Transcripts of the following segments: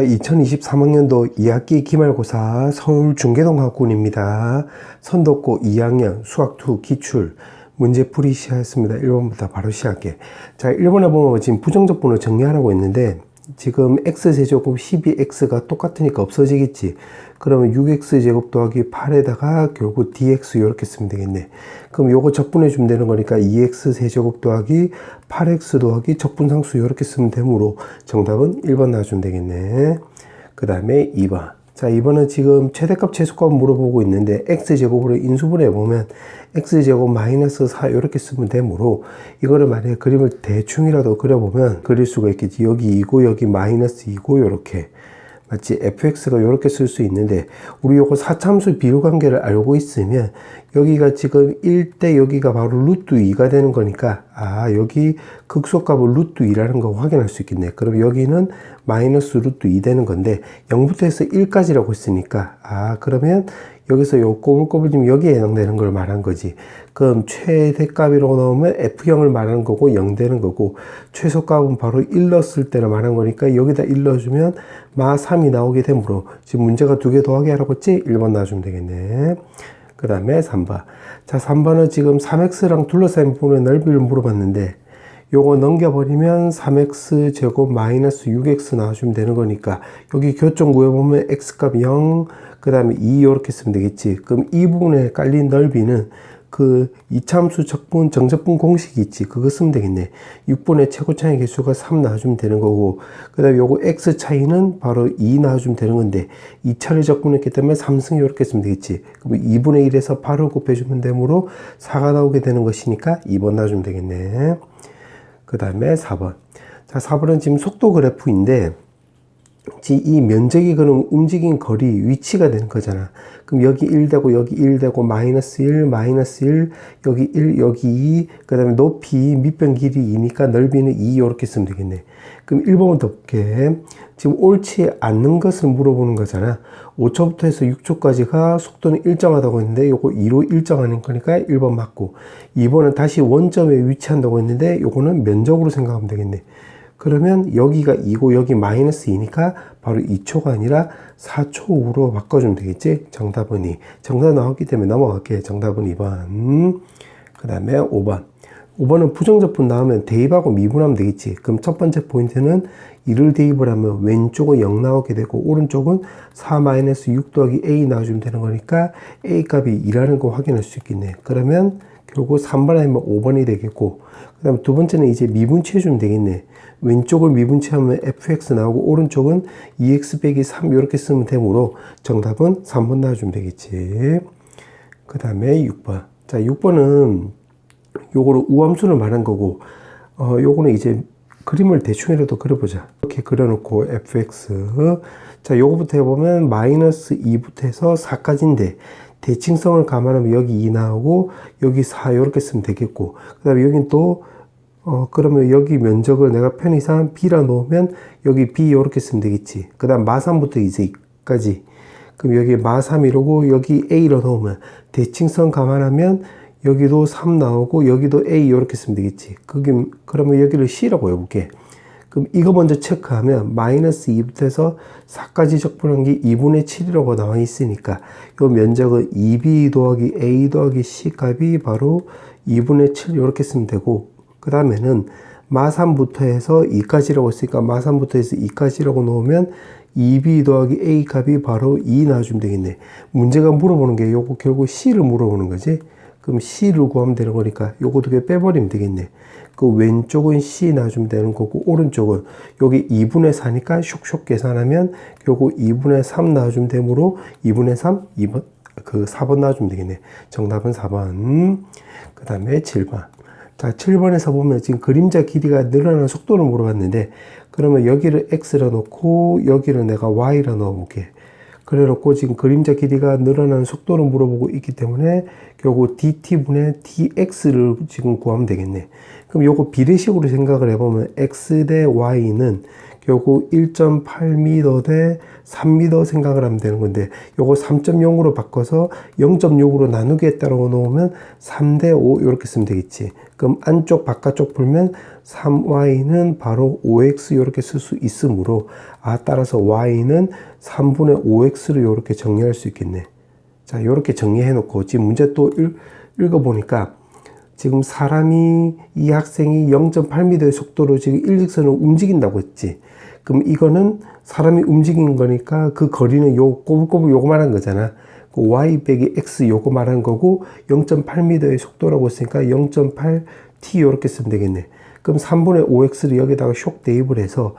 2023학년도 2학기 기말고사 서울중계동학군입니다. 선독고 2학년 수학2 기출 문제풀이 시작했습니다. 1번부터 바로 시작해. 자, 1번에 보면 지금 부정적분을 정리하라고 했는데 지금 x제곱 12x가 똑같으니까 없어지겠지. 그러면 6x제곱 더하기 8에다가 결국 dx 이렇게 쓰면 되겠네. 그럼 요거 적분해 주면 되는 거니까 2x 세제곱 더하기 8x 더하기 적분상수 이렇게 쓰면 되므로 정답은 1번 나와주면 되겠네. 그 다음에 2번. 자, 2번은 지금 최대값 최소값 물어보고 있는데 x제곱으로 인수분해 보면 x제곱 마이너스 4 이렇게 쓰면 되므로 이거를 만약에 그림을 대충이라도 그려보면 그릴 수가 있겠지. 여기 2고 여기 마이너스 2고 이렇게 맞지? fx가 이렇게 쓸 수 있는데 우리 요거 사참수 비율관계를 알고 있으면 여기가 지금 1대 여기가 바로 루트 2가 되는 거니까 여기 극소값을 루트 2라는 거 확인할 수 있겠네. 그럼 여기는 마이너스 루트 2 되는 건데 0부터 해서 1까지라고 했으니까 그러면 여기서 요 꼬불꼬불 지금 여기에 해당되는 걸 말한 거지. 그럼 최대값이라고 나오면 F0을 말하는 거고 0 되는 거고 최소값은 바로 1 넣었을 때를 말한 거니까 여기다 1 넣어주면 마 3이 나오게 되므로 지금 문제가 2개 더하기 하라고 했지? 1번 놔주면 되겠네. 그 다음에 3번. 자, 3번은 지금 3x랑 둘러싸인 부분의 넓이를 물어봤는데 요거 넘겨버리면 3x 제곱 마이너스 6x 나와주면 되는 거니까 여기 교점 구해보면 x값 0, 그 다음에 2 이렇게 쓰면 되겠지. 그럼 이 부분에 깔린 넓이는 그 이차함수 적분 정적분 공식이 있지. 그거 쓰면 되겠네. 6분의 최고차의 개수가 3 나와주면 되는 거고 그 다음에 요거 x 차이는 바로 2 나와주면 되는 건데 2차를 적분했기 때문에 3승 이렇게 쓰면 되겠지. 그럼 2분의 1에서 8을 곱해주면 되므로 4가 나오게 되는 것이니까 2번 나와주면 되겠네. 그 다음에 4번. 자, 4번은 지금 속도 그래프인데 이 면적이 그럼 움직인 거리 위치가 되는 거잖아. 그럼 여기 1 되고 여기 1 되고 마이너스 1 마이너스 1 여기 1 여기 2 그 다음에 높이 밑변 길이 2니까 넓이는 2 이렇게 쓰면 되겠네. 그럼 1번부터 볼게. 지금 옳지 않는 것을 물어보는 거잖아. 5초부터 해서 6초까지가 속도는 일정하다고 했는데 요거 2로 일정하는 거니까 1번 맞고 2번은 다시 원점에 위치한다고 했는데 요거는 면적으로 생각하면 되겠네. 그러면 여기가 2고 여기 마이너스 2니까 바로 2초가 아니라 4초로 바꿔주면 되겠지? 정답은 2. 정답 나왔기 때문에 넘어갈게. 정답은 2번. 그 다음에 5번. 5번은 부정적분 나오면 대입하고 미분하면 되겠지. 그럼 첫 번째 포인트는 2를 대입을 하면 왼쪽은 0 나오게 되고 오른쪽은 4-6 더하기 a 나와주면 되는 거니까 a 값이 2라는 거 확인할 수 있겠네. 그러면 결국 3번 아니면 5번이 되겠고 그 다음에 두 번째는 이제 미분치해 주면 되겠네. 왼쪽을 미분치하면 fx 나오고 오른쪽은 2x 빼기 3 이렇게 쓰면 되므로 정답은 3번 나와주면 되겠지. 그 다음에 6번. 자, 6번은 요거를 우함수를 말한 거고 요거는 이제 그림을 대충이라도 그려보자. 이렇게 그려놓고 fx 자, 요거부터 해보면 마이너스 2부터 해서 4까지인데 대칭성을 감안하면 여기 2 나오고 여기 4 이렇게 쓰면 되겠고 그 다음에 여긴 또 그러면 여기 면적을 내가 편의상 b라 놓으면 여기 b 이렇게 쓰면 되겠지. 그 다음 마3부터 이제 까지 그럼 여기 마3 이러고 여기 a로 놓으면 대칭성 감안하면 여기도 3 나오고 여기도 a 이렇게 쓰면 되겠지. 그러면 여기를 c라고 해볼게. 그럼 이거 먼저 체크하면 마이너스 2부터 해서 4까지 적분한 게 2분의 7이라고 나와 있으니까 이 면적은 2b 더하기 a 더하기 c 값이 바로 2분의 7 이렇게 쓰면 되고 그 다음에는 마3부터 해서 2까지라고 했으니까 마3부터 해서 2까지라고 놓으면 2b 더하기 a 값이 바로 2 나와주면 되겠네. 문제가 물어보는 게 요거 결국 c를 물어보는 거지. 그럼 c를 구하면 되는 거니까 요거 2개 빼버리면 되겠네. 그 왼쪽은 c 나와주면 되는 거고 오른쪽은 여기 2분의 4니까 슉슉 계산하면 결국 2분의 3 나와주면 되므로 2분의 3, 2번, 4번 나와주면 되겠네. 정답은 4번. 그 다음에 7번. 자, 7번에서 보면 지금 그림자 길이가 늘어나는 속도를 물어봤는데 그러면 여기를 x라 놓고 여기를 내가 y라 넣어볼게. 그래 놓고 지금 그림자 길이가 늘어나는 속도를 물어보고 있기 때문에 결국 dt분의 dx를 지금 구하면 되겠네. 그럼 요거 비례식으로 생각을 해보면 x 대 y는 결국 1.8m 대 3m 생각을 하면 되는 건데, 요거 3.0으로 바꿔서 0.6으로 나누겠다라고 놓으면 3 대 5 이렇게 쓰면 되겠지. 그럼 안쪽 바깥쪽 풀면 3y는 바로 5x 이렇게 쓸 수 있으므로, 따라서 y는 3분의 5x로 이렇게 정리할 수 있겠네. 자, 이렇게 정리해 놓고 지금 문제 또 읽어보니까, 지금 이 학생이 0.8m의 속도로 지금 일직선을 움직인다고 했지. 그럼 이거는 사람이 움직인 거니까 그 거리는 요 꼬불꼬불 요거 말한 거잖아. 그 y 빼기 x 요거 말한 거고, 0.8m의 속도라고 했으니까 0.8t 이렇게 쓰면 되겠네. 그럼 3분의 5x를 여기다가 쇽 대입을 해서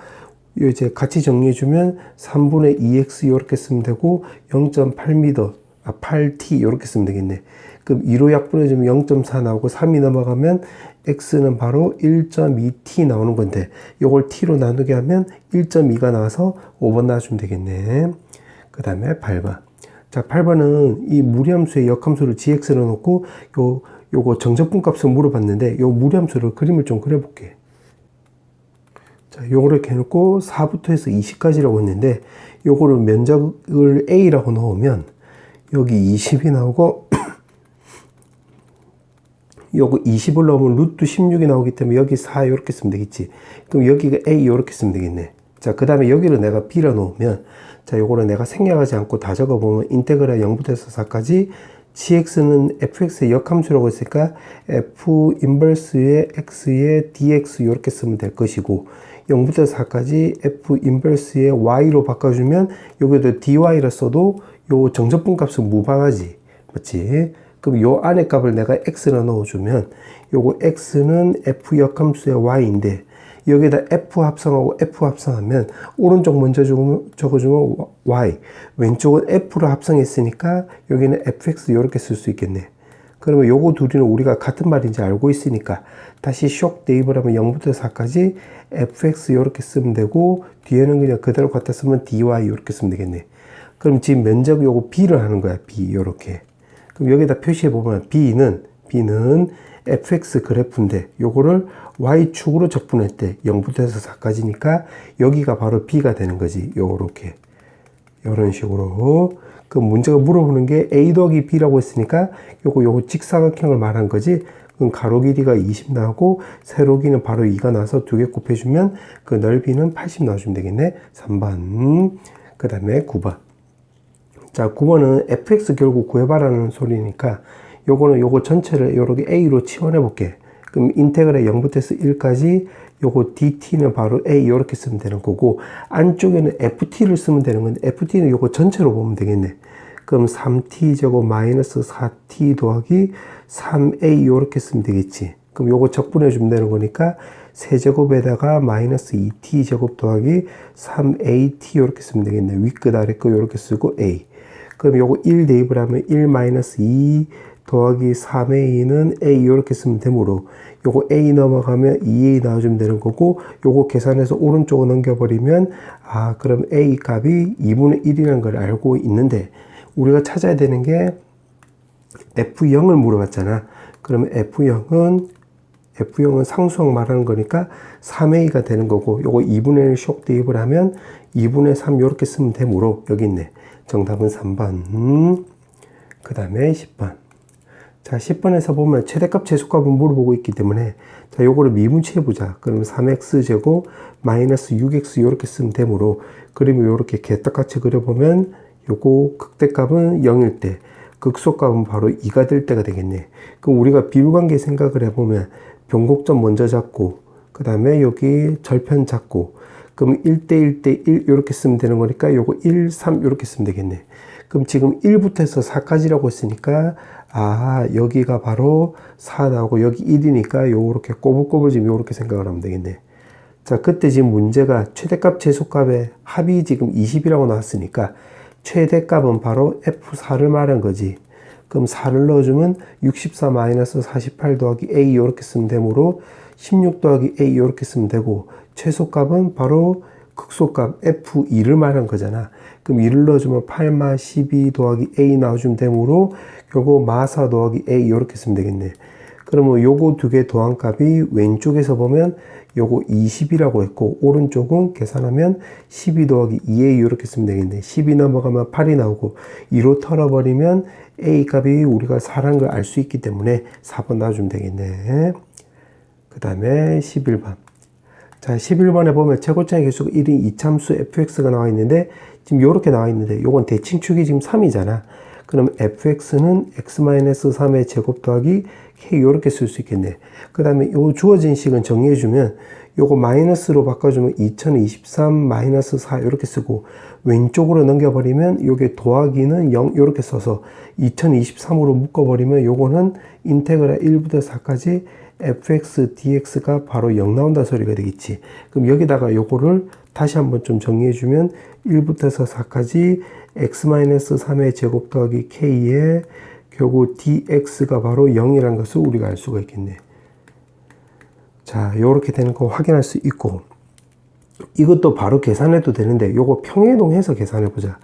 이제 같이 정리해주면 3분의 2x 이렇게 쓰면 되고, 0.8m, 8t 이렇게 쓰면 되겠네. 그럼 2로 약분해주면 0.4 나오고, 3이 넘어가면 x는 바로 1.2t 나오는 건데, 요걸 t로 나누게 하면 1.2가 나와서 5번 놔주면 되겠네. 그 다음에 8번. 자, 8번은 이 무리함수의 역함수를 gx로 놓고, 요거 정적분 값을 물어봤는데, 요 무리함수를 그림을 좀 그려볼게. 자, 요거를 이렇게 해놓고 4부터 해서 20까지라고 했는데, 요거를 면적을 a라고 넣으면 여기 20이 나오고, 요거 20을 넣으면 루트 16이 나오기 때문에 여기 4 이렇게 쓰면 되겠지. 그럼 여기가 a 이렇게 쓰면 되겠네. 자, 그 다음에 여기를 내가 b라 놓으면, 자, 요거를 내가 생략하지 않고 다 적어보면 인테그랄 0부터 해서 4까지 gx는 fx의 역함수라고 했으니까 f 인버스의 x의 dx 이렇게 쓰면 될 것이고, 0부터 4까지 f 인버스의 y로 바꿔주면 여기도 dy라 써도 요 정적분 값은 무방하지. 맞지? 그럼 요 안에 값을 내가 x로 넣어주면 요거 x는 f 역함수의 y인데, 여기다 f 합성하고 f 합성하면 오른쪽 먼저 적어주면 y, 왼쪽은 f로 합성했으니까 여기는 fx 이렇게 쓸 수 있겠네. 그러면 요거 둘이는 우리가 같은 말인지 알고 있으니까 다시 쇽 대입을 하면 0부터 4까지 fx 이렇게 쓰면 되고, 뒤에는 그냥 그대로 갖다 쓰면 dy 이렇게 쓰면 되겠네. 그럼 지금 면적 요거 b를 하는 거야. b 이렇게. 그럼 여기다 표시해 보면 b는 fx 그래프인데, 요거를 y축으로 적분했대. 0부터 해서 4까지니까 여기가 바로 b가 되는 거지. 요렇게. 요런 식으로. 그 문제가 물어보는 게 a 더하기 b라고 했으니까 요거 직사각형을 말한 거지. 그럼 가로 길이가 20 나오고, 세로 길이는 바로 2가 나와서 두 개 곱해주면 그 넓이는 80 나와주면 되겠네. 3번. 그 다음에 9번. 자, 9번은 fx 결국 구해봐라는 소리니까 요거 전체를 요렇게 a로 치환해 볼게. 그럼 인테그랄 0부터 해서 1까지 요거 dt는 바로 a 요렇게 쓰면 되는 거고, 안쪽에는 ft를 쓰면 되는 건데, ft는 요거 전체로 보면 되겠네. 그럼 3t 제곱 마이너스 4t 더하기 3a 요렇게 쓰면 되겠지. 그럼 요거 적분해 주면 되는 거니까 세제곱에다가 마이너스 2t 제곱 더하기 3at 요렇게 쓰면 되겠네. 윗끝 아래끝 요렇게 쓰고 a. 그럼 요거 1 대입을 하면 1 마이너스 2 더하기 3a는 a 이렇게 쓰면 되므로, 요거 a 넘어가면 2a 나와주면 되는 거고, 요거 계산해서 오른쪽으로 넘겨버리면, 그럼 a 값이 2분의 1이라는 걸 알고 있는데, 우리가 찾아야 되는 게 f0을 물어봤잖아. 그러면 f0은 상수항 말하는 거니까 3a가 되는 거고, 요거 2분의 1 쇽 대입을 하면 2분의 3 이렇게 쓰면 되므로 여기 있네. 정답은 3번. 그 다음에 10번. 자, 10번에서 보면 최대값, 최소값을 물어보고 있기 때문에, 자, 요거를 미분치해보자. 그러면 3x제곱 마이너스 6x 이렇게 쓰면 되므로, 그림을 요렇게 개떡같이 그려보면 요거 극대값은 0일 때, 극소값은 바로 2가 될 때가 되겠네. 그럼 우리가 비율관계 생각을 해보면 변곡점 먼저 잡고, 그 다음에 여기 절편 잡고, 그럼 1대 1대 1 이렇게 쓰면 되는 거니까 요거 1, 3 이렇게 쓰면 되겠네. 그럼 지금 1부터 해서 4까지라고 했으니까, 여기가 바로 4 나오고 여기 1이니까 요렇게 꼬불꼬불 지금 요렇게 생각을 하면 되겠네. 자, 그때 지금 문제가 최대값, 최소값의 합이 지금 20이라고 나왔으니까 최대값은 바로 F4를 말한 거지. 그럼 4를 넣어주면 64 마이너스 48 더하기 A 이렇게 쓰면 되므로 16 더하기 A 이렇게 쓰면 되고, 최소값은 바로 극소값 F2를 말한 거잖아. 그럼 2를 넣어주면 8마 12 더하기 A 나와주면 되므로 결국 마 4 더하기 A 이렇게 쓰면 되겠네. 그러면 요거 두 개 더한값이 왼쪽에서 보면 요거 20이라고 했고 오른쪽은 계산하면 12 더하기 2a 이렇게 쓰면 되겠네. 10이 넘어가면 8이 나오고 2로 털어버리면 a 값이 우리가 4라는 걸 알 수 있기 때문에 4번 놔주면 되겠네. 그 다음에 11번. 자, 11번에 보면 최고점의 개수가 1인 이참수 fx가 나와 있는데 지금 요렇게 나와 있는데 요건 대칭축이 지금 3이잖아. 그럼 fx는 x-3의 제곱 더하기 k 요렇게 쓸 수 있겠네. 그 다음에 요 주어진 식은 정리해주면 요거 마이너스로 바꿔주면 2023 마이너스 4 요렇게 쓰고 왼쪽으로 넘겨버리면 요게 더하기는 0 요렇게 써서 2023으로 묶어버리면 요거는 인테그랄 1부터 4까지 fx dx가 바로 0 나온다 소리가 되겠지. 그럼 여기다가 요거를 다시 한번 좀 정리해주면 1부터 4까지 x-3의 제곱 더하기 k의 결국 dx가 바로 0이라는 것을 우리가 알 수가 있겠네. 자, 요렇게 되는 거 확인할 수 있고 이것도 바로 계산해도 되는데 요거 평행이동해서 계산해 보자.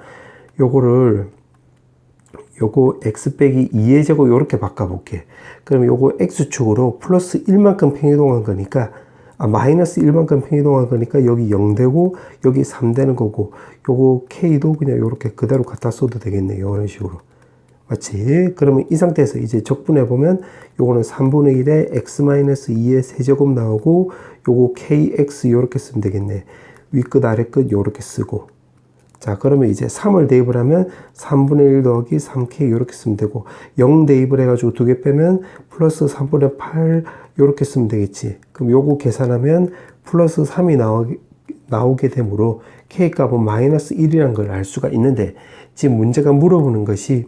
요거 x 빼기 2의 제곱 요렇게 바꿔볼게. 그럼 요거 x축으로 플러스 1만큼 평행이동한 거니까 마이너스 1만큼 평행이동한 거니까 여기 0 되고 여기 3 되는 거고 요거 k도 그냥 요렇게 그대로 갖다 써도 되겠네. 요런 식으로. 맞지? 그러면 이 상태에서 이제 적분해 보면 요거는 3분의 1에 x-2의 세제곱 나오고 요거 kx 요렇게 쓰면 되겠네. 윗끝 아래끝 요렇게 쓰고. 자, 그러면 이제 3을 대입을 하면 3분의 1 더하기 3k 요렇게 쓰면 되고 0 대입을 해가지고 두 개 빼면 플러스 3분의 8 요렇게 쓰면 되겠지. 그럼 요거 계산하면 플러스 3이 나오게 되므로 k값은 마이너스 1이라는 걸 알 수가 있는데 지금 문제가 물어보는 것이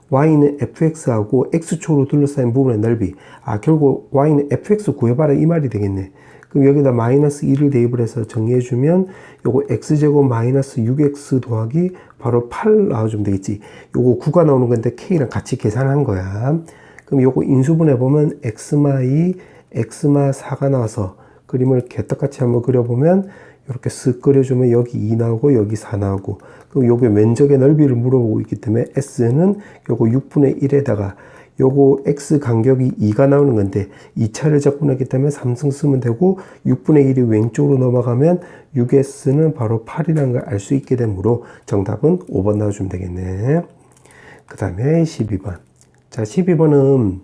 y는 fx하고 x축으로 둘러싸인 부분의 넓이. 결국 y는 fx 구해봐라 이 말이 되겠네. 그럼 여기다 마이너스 2를 대입을 해서 정리해주면 요거 x제곱 마이너스 6x 더하기 바로 8 나와주면 되겠지. 요거 9가 나오는 건데 k랑 같이 계산한 거야. 그럼 요거 인수분해 보면 x마2, x마4가 나와서 그림을 개떡같이 한번 그려보면 이렇게 쓱 그려주면 여기 2 나오고 여기 4 나오고 그럼 요게 면적의 넓이를 물어보고 있기 때문에 s는 요거 6분의 1에다가 요거 x 간격이 2가 나오는 건데 2차를 적분했기 때문에 3승 쓰면 되고 6분의 1이 왼쪽으로 넘어가면 6s는 바로 8이라는 걸 알 수 있게 되므로 정답은 5번 나와주면 되겠네. 그 다음에 12번. 자, 12번은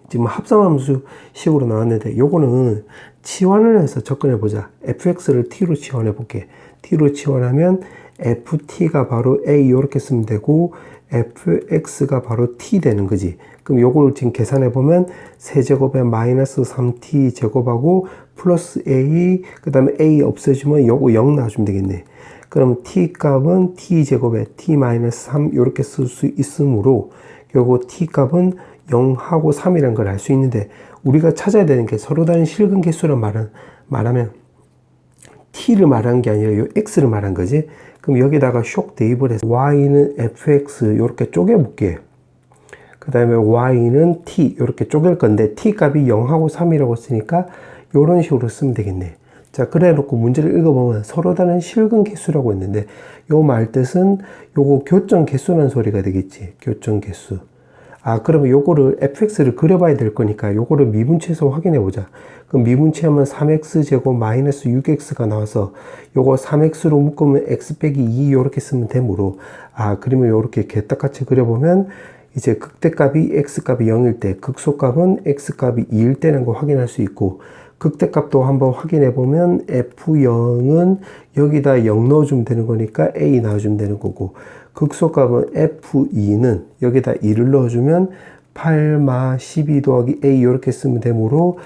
지금 합성함수 식으로 나왔는데 요거는 치환을 해서 접근해 보자. fx를 t로 치환해 볼게. t로 치환하면 ft가 바로 a 이렇게 쓰면 되고 fx가 바로 t 되는 거지. 그럼 요걸 지금 계산해 보면 세제곱에 마이너스 3t 제곱하고 플러스 a 그 다음에 a 없애주면 요거 0 나와주면 되겠네. 그럼 t 값은 t 제곱에 t 마이너스 3 이렇게 쓸 수 있으므로 요거 t 값은 0하고 3이라는 걸 알 수 있는데 우리가 찾아야 되는 게 서로 다른 실근 개수를 말하면 t를 말한 게 아니라 요 x를 말한 거지. 그럼 여기다가 쇽 대입을 해서 y는 fx 이렇게 쪼개볼게. 그 다음에 y는 t 이렇게 쪼갤 건데 t 값이 0하고 3이라고 쓰니까 이런 식으로 쓰면 되겠네. 자, 그래 놓고 문제를 읽어보면 서로 다른 실근 개수라고 했는데 요 말 뜻은 요거 교점 개수라는 소리가 되겠지. 교점 개수. 그러면 요거를 fx를 그려봐야 될 거니까 요거를 미분치해서 확인해 보자. 그럼 미분치하면 3x제곱 마이너스 6x가 나와서 요거 3x로 묶으면 x 빼기 2 요렇게 쓰면 되므로 그러면 요렇게 개떡같이 그려보면 이제 극대값이 x값이 0일 때 극소값은 x값이 2일 때라는 거 확인할 수 있고 극대값도 한번 확인해 보면 f0은 여기다 0 넣어주면 되는 거니까 a 나와주면 되는 거고 극소값은 f2는 여기다 2를 넣어주면 8마 12 더하기 a 이렇게 쓰면 되므로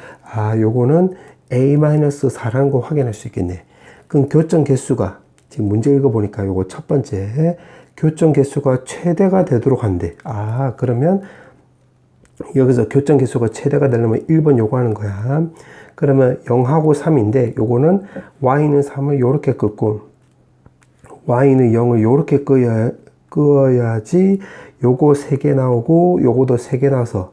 요거는 a-4라는 거 확인할 수 있겠네. 그럼 교점 개수가 지금 문제 읽어보니까 요거 첫 번째 교점 개수가 최대가 되도록 한대. 그러면 여기서 교점 개수가 최대가 되려면 1번 요거 하는 거야. 그러면 0하고 3인데 요거는 y는 3을 요렇게 긋고 y는 0을 요렇게 끄어야지 요거 3개 나오고 요거도 3개 나와서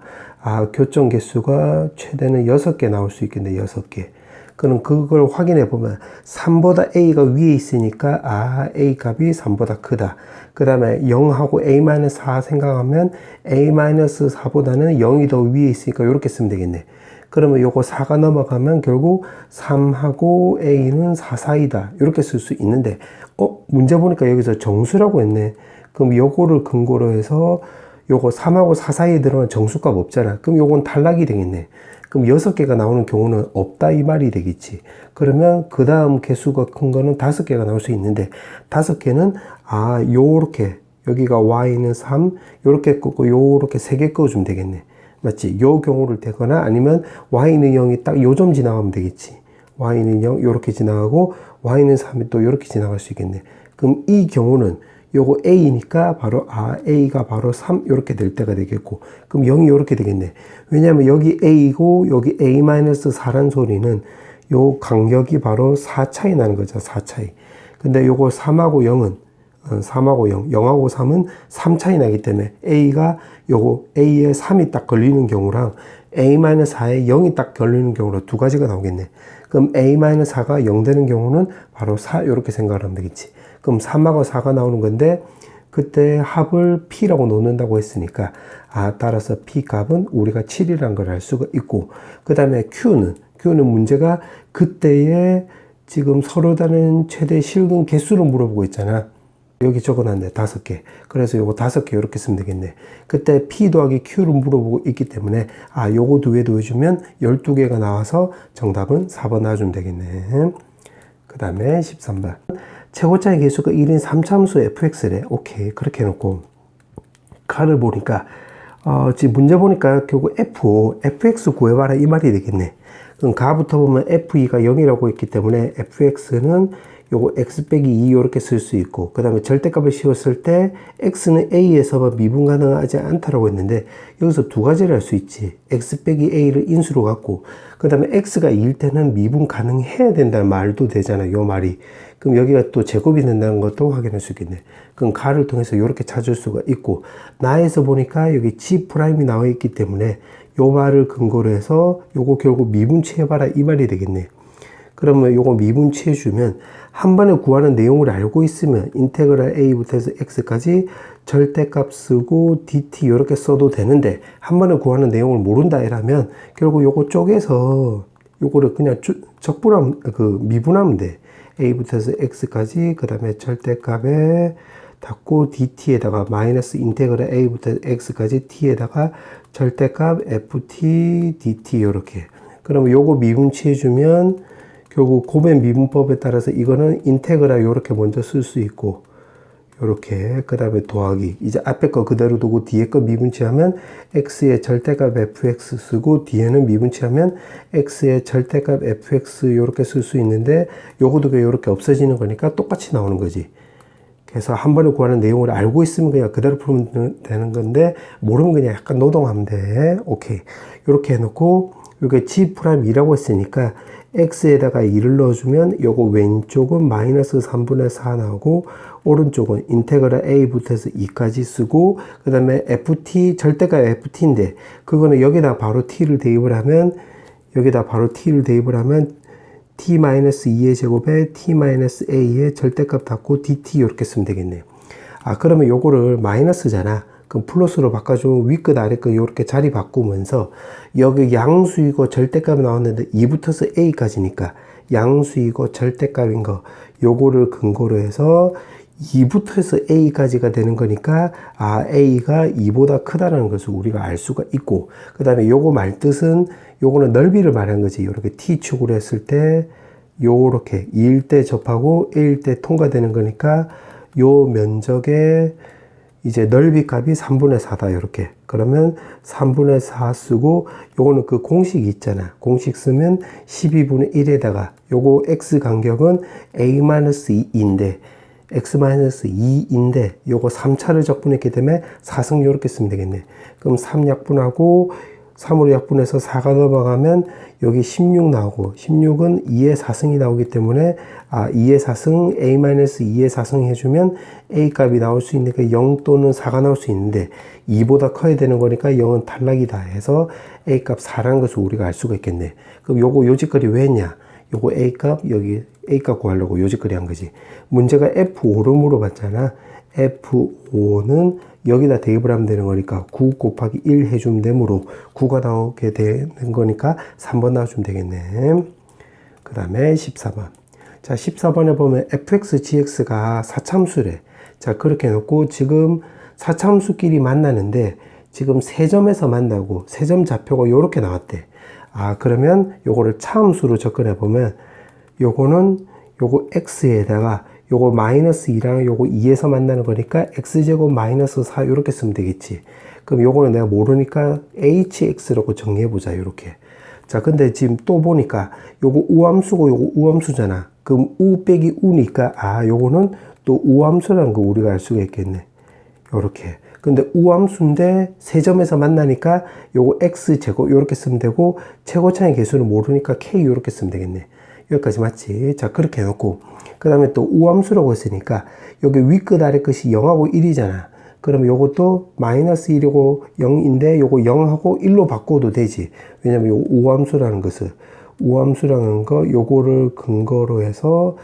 교점 개수가 최대는 6개 나올 수 있겠네. 6개. 그럼 그걸 확인해 보면 3보다 a가 위에 있으니까 a 값이 3보다 크다. 그 다음에 0하고 a-4 생각하면 a-4보다는 0이 더 위에 있으니까 이렇게 쓰면 되겠네. 그러면 요거 4가 넘어가면 결국 3하고 a는 4 사이다. 이렇게 쓸 수 있는데 문제 보니까 여기서 정수라고 했네. 그럼 요거를 근거로 해서 요거 3하고 4 사이에 들어간 정수값 없잖아. 그럼 요건 탈락이 되겠네. 그럼 6개가 나오는 경우는 없다 이 말이 되겠지. 그러면 그 다음 개수가 큰 거는 5개가 나올 수 있는데 5개는 요렇게 여기가 y는 3 요렇게 끄고 요렇게 3개 끄어주면 되겠네. 맞지? 요 경우를 대거나 아니면 y는 0이 딱 요 점 지나가면 되겠지. y는 0 요렇게 지나가고 y는 3이 또 요렇게 지나갈 수 있겠네. 그럼 이 경우는 요거 a니까 바로 a가 바로 3 이렇게 될 때가 되겠고, 그럼 0이 이렇게 되겠네. 왜냐하면 여기 a고 여기 a-4란 소리는 요 간격이 바로 4 차이 나는 거죠. 4 차이. 근데 요거 3하고 0은 3하고 0, 0하고 3은 3 차이 나기 때문에 a가 요거 a에 3이 딱 걸리는 경우랑 a-4에 0이 딱 걸리는 경우로 두 가지가 나오겠네. 그럼 a-4가 0 되는 경우는 바로 4 이렇게 생각을 하면 되겠지. 그럼 3하고 4가 나오는 건데 그때 합을 p라고 놓는다고 했으니까 따라서 p 값은 우리가 7이라는 걸 알 수가 있고, 그 다음에 q는 문제가 그때의 지금 서로 다른 최대 실근 개수를 물어보고 있잖아. 여기 적어놨네. 5개. 그래서 요거 5개 이렇게 쓰면 되겠네. 그때 P 더하기 Q를 물어보고 있기 때문에 요거 두 개 더해주면 12개가 나와서 정답은 4번 나와주면 되겠네. 그 다음에 13번. 최고차의 개수가 1인 3차함수 fx래. 오케이. 그렇게 해놓고 칼을 보니까 지금 문제 보니까 결국 fx 구해봐라 이 말이 되겠네. 그럼 가부터 보면 f2가 0이라고 했기 때문에 fx는 요거 x 빼기 2 이렇게 쓸 수 있고, 그 다음에 절대값을 씌웠을 때 x는 a에서만 미분 가능하지 않다라고 했는데 여기서 두 가지를 할 수 있지. x 빼기 a를 인수로 갖고 그 다음에 x가 2일 때는 미분 가능해야 된다는 말도 되잖아. 요 말이. 그럼 여기가 또 제곱이 된다는 것도 확인할 수 있겠네. 그럼 가를 통해서 이렇게 찾을 수가 있고, 나에서 보니까 여기 g 프라임이 나와 있기 때문에 요 말을 근거로 해서 요거 결국 미분치해봐라 이 말이 되겠네. 그러면 요거 미분치해주면 한 번에 구하는 내용을 알고 있으면 인테그랄 a부터 해서 x까지 절대값 쓰고 dt 이렇게 써도 되는데, 한 번에 구하는 내용을 모른다 이라면 결국 요거 쪽에서 요거를 그냥 적분하면 미분하면 돼. a부터 해서 x까지 그 다음에 절대값에 닫고 dt에다가 마이너스 인테그랄 a부터 x까지 t에다가 절대값 ft dt 이렇게. 그러면 요거 미분치해주면 결국 곱의 미분법에 따라서 이거는 인테그랄 요렇게 먼저 쓸 수 있고, 요렇게 그 다음에 더하기 이제 앞에 거 그대로 두고 뒤에 거 미분치하면 x의 절대값 fx 쓰고 뒤에는 미분치하면 x의 절대값 fx 요렇게 쓸 수 있는데 요거도 요렇게 없어지는 거니까 똑같이 나오는 거지. 그래서 한 번에 구하는 내용을 알고 있으면 그냥 그대로 풀면 되는 건데 모르면 그냥 약간 노동하면 돼. 오케이. 요렇게 해놓고 요게 G'2라고 했으니까 x에다가 2를 넣어주면 요거 왼쪽은 마이너스 3분의 4 나오고 오른쪽은 인테그랄 a부터 해서 2까지 쓰고 그 다음에 ft 절대값 ft인데 그거는 여기다 바로 t를 대입을 하면 t-2의 제곱에 t-a의 절대값 닫고 dt 이렇게 쓰면 되겠네요. 그러면 요거를 마이너스잖아. 그럼 플러스로 바꿔주면 윗끝 아래끝 이렇게 자리 바꾸면서 여기 양수이고 절대값이 나왔는데 2부터서 a까지니까 양수이고 절대값인 거 요거를 근거로 해서 2부터서 a까지가 되는 거니까 a가 2보다 크다는 것을 우리가 알 수가 있고, 그 다음에 요거 말뜻은 요거는 넓이를 말한 거지. 이렇게 t축으로 했을 때 요렇게 2일 때 접하고 a일 때 통과되는 거니까 요 면적의 이제 넓이 값이 3분의 4다 이렇게. 그러면 3분의 4 쓰고 요거는 그 공식이 있잖아. 공식 쓰면 12분의 1에다가 요거 x 간격은 a-2인데 x-2인데 요거 3차를 적분했기 때문에 4승 요렇게 쓰면 되겠네. 그럼 3 약분하고 3으로 약분해서 4가 넘어가면 여기 16 나오고 16은 2의 4승이 나오기 때문에 2의 4승 a-2의 4승 해주면 a 값이 나올 수 있으니까 0 또는 4가 나올 수 있는데 2보다 커야 되는 거니까 0은 탈락이다 해서 a 값 4라는 것을 우리가 알 수가 있겠네. 그럼 요거 요짓거리 왜 했냐? 요거 A값, 여기 A값 구하려고 요지거리 한 거지. 문제가 F5로 물어봤잖아. F5는 여기다 대입을 하면 되는 거니까 9 곱하기 1 해주면 되므로 9가 나오게 되는 거니까 3번 나와주면 되겠네. 그 다음에 14번. 자, 14번에 보면 fx, gx가 사참수래. 자, 그렇게 해놓고 지금 사참수끼리 만나는데 지금 세 점에서 만나고 세 점 좌표가 요렇게 나왔대. 아, 그러면 요거를 차함수로 접근해 보면 요거는 요거 x에다가 요거 마이너스 2랑 요거 2에서 만나는 거니까 x제곱 마이너스 4 요렇게 쓰면 되겠지. 그럼 요거는 내가 모르니까 hx라고 정리해 보자. 요렇게. 자, 근데 지금 또 보니까 요거 우함수고 요거 우함수잖아. 그럼 우 빼기 우니까 아, 요거는 또 우함수라는 거 우리가 알 수가 있겠네. 요렇게. 근데 우함수인데 세 점에서 만나니까 요거 x제곱 요렇게 쓰면 되고 최고차의 개수를 모르니까 k 요렇게 쓰면 되겠네. 여기까지 맞지? 자, 그렇게 해놓고 그 다음에 또 우함수라고 했으니까 여기 위끝 아래 끝이 0하고 1이잖아. 그럼 요것도 마이너스 1이고 0인데 요거 0하고 1로 바꿔도 되지. 왜냐면 요 우함수라는 것을 우함수라는 거 요거를 근거로 해서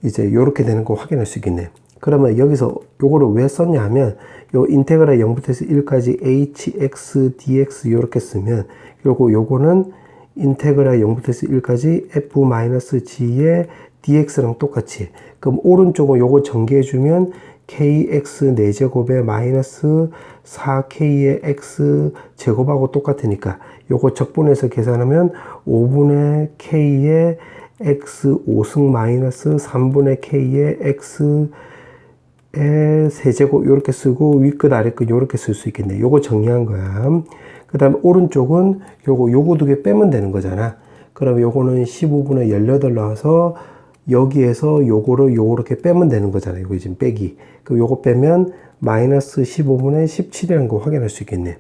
이제 요렇게 되는 거 확인할 수 있겠네. 그러면 여기서 요거를 왜 썼냐 하면 요 인테그랄 0부터 해서 1까지 hx dx 요렇게 쓰면 그리고 요거는 인테그랄 0부터 해서 1까지 f-g의 dx랑 똑같이 그럼 오른쪽은 요거 전개해주면 kx 4제곱에 마이너스 4k의 x 제곱하고 똑같으니까 요거 적분해서 계산하면 5분의 k의 x 5승 마이너스 3분의 k의 x의 세제곱 요렇게 쓰고 위끝 아래끝 요렇게 쓸 수 있겠네. 요거 정리한 거야. 그 다음에 오른쪽은 요거 두 개 빼면 되는 거잖아. 그러면 요거는 15분의 18 나와서 여기에서 요거를 요렇게 빼면 되는 거잖아. 요거 지금 빼기. 그럼 요거 빼면 마이너스 15분의 17이라는 거 확인할 수 있겠네.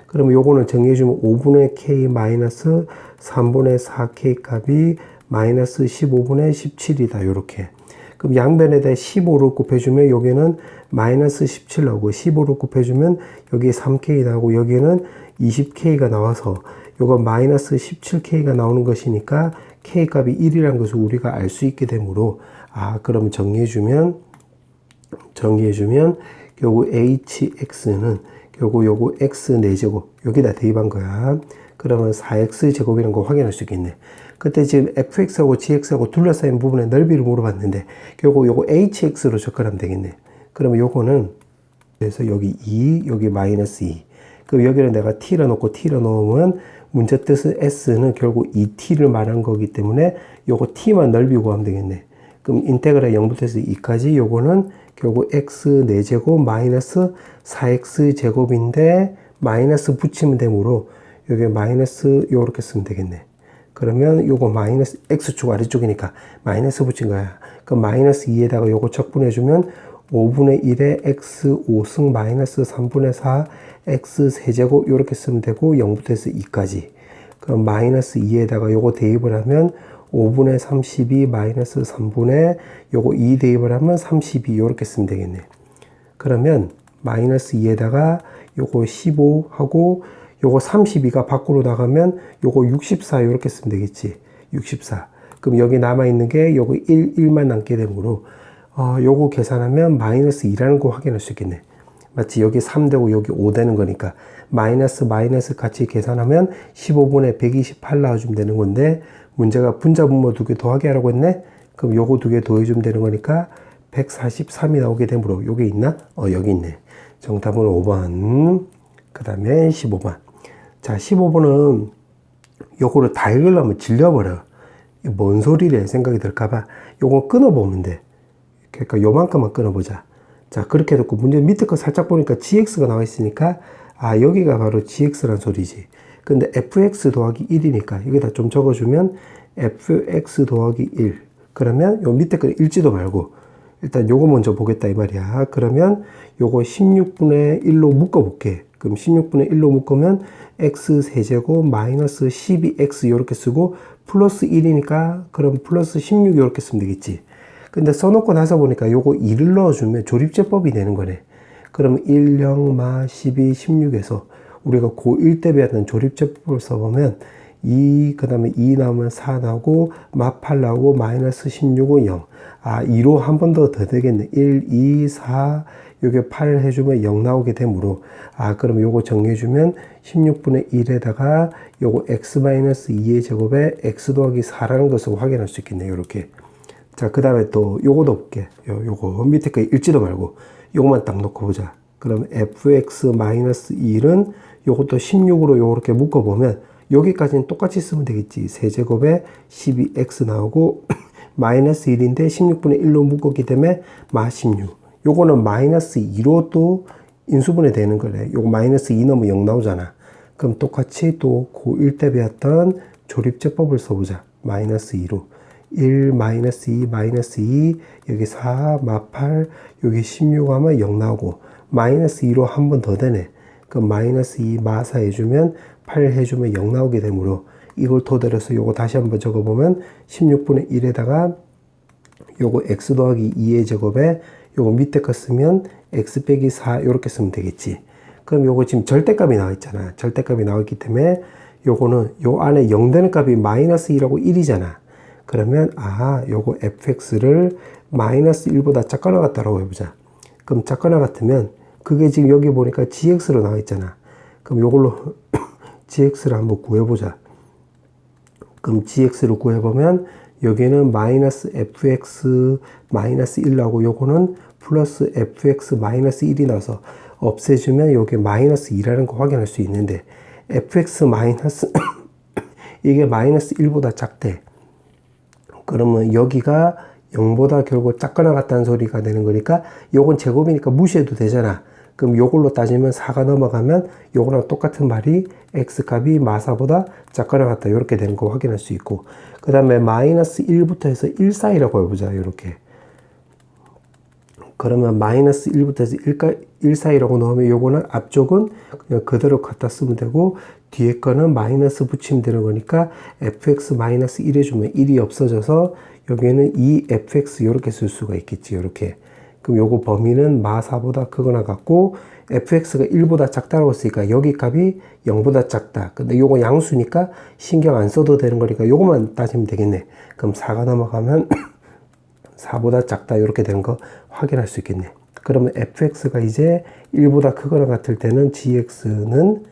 그러면 요거는 정리해주면 5분의 k 마이너스 3분의 4k 값이 마이너스 15분의 17이다. 요렇게. 그럼 양변에다 15를 곱해주면 여기는 마이너스 17 나오고 15를 곱해주면 여기 3k 나오고 여기는 20k가 나와서 요거 마이너스 17k가 나오는 것이니까 k 값이 1이라는 것을 우리가 알 수 있게 되므로 아, 그럼 정리해주면 요거 hx는 요거 x 4제곱 여기다 대입한 거야. 그러면 4x 제곱이라는 거 확인할 수 있겠네. 그때 지금 fx하고 gx하고 둘러싸인 부분의 넓이를 물어봤는데 요거 hx로 접근하면 되겠네. 그러면 요거는 그래서 여기 2 여기 마이너스 2 그럼 여기를 내가 t를 놓고 t를 넣으면 문제 뜻은 s는 결국 2t를 말한 거기 때문에 요거 t만 넓이 구하면 되겠네. 그럼 인테그랄 0부터 해서 2까지 요거는 결국 x 4제곱 마이너스 4x 제곱인데 마이너스 붙이면 되므로 여기 마이너스 요렇게 쓰면 되겠네. 그러면 요거 마이너스 x축 아래쪽이니까 마이너스 붙인 거야. 그럼 마이너스 2에다가 요거 적분해주면 5분의 1에 x 5승 마이너스 3분의 4 x 세제곱 요렇게 쓰면 되고 0부터 해서 2까지. 그럼 마이너스 2에다가 요거 대입을 하면 5분의 32 마이너스 3분의 요거 2 대입을 하면 32 요렇게 쓰면 되겠네. 그러면 마이너스 2에다가 요거 15 하고 요거 32가 밖으로 나가면 요거 64 요렇게 쓰면 되겠지. 64. 그럼 여기 남아있는 게 요거 1만 남게 되므로 요거 계산하면 마이너스 2라는 거 확인할 수 있겠네. 마치 여기 3 되고 여기 5 되는 거니까 마이너스 같이 계산하면 15분의 128 나와주면 되는 건데 문제가 분자 분모 두 개 더하게 하라고 했네. 그럼 요거 두 개 더해주면 되는 거니까 143이 나오게 되므로 요게 있나? 여기 있네. 정답은 5번. 그 다음에 15번. 자, 15번은 요거를 다 읽으려면 질려버려. 뭔 소리래 생각이 들까봐 요거 끊어보면 돼. 그러니까 요만큼만 끊어보자. 자, 그렇게 해놓고 문제 밑에 거 살짝 보니까 gx가 나와 있으니까 아, 여기가 바로 gx란 소리지. 근데 fx 더하기 1이니까 여기다 좀 적어주면 fx 더하기 1. 그러면 요 밑에 거 읽지도 말고 일단 요거 먼저 보겠다 이 말이야. 그러면 요거 16분의 1로 묶어볼게. 그럼 16분의 1로 묶으면 x 세제곱 마이너스 12x 요렇게 쓰고 플러스 1이니까 그럼 플러스 16 요렇게 쓰면 되겠지. 근데 써놓고 나서 보니까 요거 2를 넣어주면 조립제법이 되는 거네. 그럼 1, 0, 마, 12, 16에서 우리가 고1 때 배웠던 조립제법을 써보면 그 다음에 2 나오면 4 나오고, 마 8 나오고, 마이너스 16은 0. 2로 한 번 더 되겠네. 1, 2, 4, 요게 8 해주면 0 나오게 되므로, 그럼 요거 정리해주면 16분의 1에다가 요거 x-2의 제곱에 x 더하기 4라는 것을 확인할 수 있겠네요. 요렇게. 자, 그 다음에 또 요거도 볼게. 요거 밑에 거 읽지도 말고 요거만 딱 놓고 보자. 그럼 fx-1은 요것도 16으로 요렇게 묶어보면 여기까지는 똑같이 쓰면 되겠지. 세제곱에 12x 나오고 마이너스 1인데 16분의 1로 묶었기 때문에 마 16. 요거는 마이너스 2로 또 인수분해 되는 거래. 요거 마이너스 2 넣으면 0 나오잖아. 그럼 똑같이 또 고1 때 배웠던 조립제법을 써보자. 마이너스 2로. 1, 마이너스 2, 마이너스 2, 여기 4, 마 8, 여기 16 하면 0 나오고, 마이너스 2로 한 번 더 되네. 그럼 마이너스 2, 마 4 해주면, 8 해주면 0 나오게 되므로, 이걸 토대로서 요거 다시 한번 적어보면, 16분의 1에다가, 요거 x 더하기 2의 제곱에, 요거 밑에 거 쓰면, x 빼기 4, 요렇게 쓰면 되겠지. 그럼 요거 지금 절대값이 나와 있잖아. 절대값이 나와 있기 때문에, 요거는 요 안에 0 되는 값이 마이너스 2라고 1이잖아. 그러면 요거 fx를 마이너스 1보다 작거나 같다라고 해보자. 그럼 작거나 같으면 그게 지금 여기 보니까 gx로 나와 있잖아. 그럼 요걸로 gx를 한번 구해보자. 그럼 gx를 구해보면 여기는 마이너스 fx 마이너스 1 나오고 요거는 플러스 fx 마이너스 1이 나와서 없애주면 요게 마이너스 2라는 거 확인할 수 있는데 fx 마이너스 이게 마이너스 1보다 작대. 그러면 여기가 0보다 결국 작거나 같다는 소리가 되는 거니까 요건 제곱이니까 무시해도 되잖아. 그럼 요걸로 따지면 4가 넘어가면 요거랑 똑같은 말이 x값이 마사보다 작거나 같다. 이렇게 되는 거 확인할 수 있고, 그 다음에 마이너스 1부터 해서 1 사이라고 해보자. 이렇게. 그러면 마이너스 1부터 해서 1 사이라고 넣으면 요거는 앞쪽은 그냥 그대로 갖다 쓰면 되고 뒤에 거는 마이너스 붙이면 되는 거니까 fx 마이너스 1 해주면 1이 없어져서 여기에는 2fx 이렇게 쓸 수가 있겠지. 이렇게. 그럼 요거 범위는 마4보다 크거나 같고 fx가 1보다 작다고 했으니까 여기 값이 0보다 작다. 근데 요거 양수니까 신경 안 써도 되는 거니까 요거만 따지면 되겠네. 그럼 4가 넘어가면 4보다 작다 이렇게 되는 거 확인할 수 있겠네. 그러면 fx가 이제 1보다 크거나 같을 때는 gx는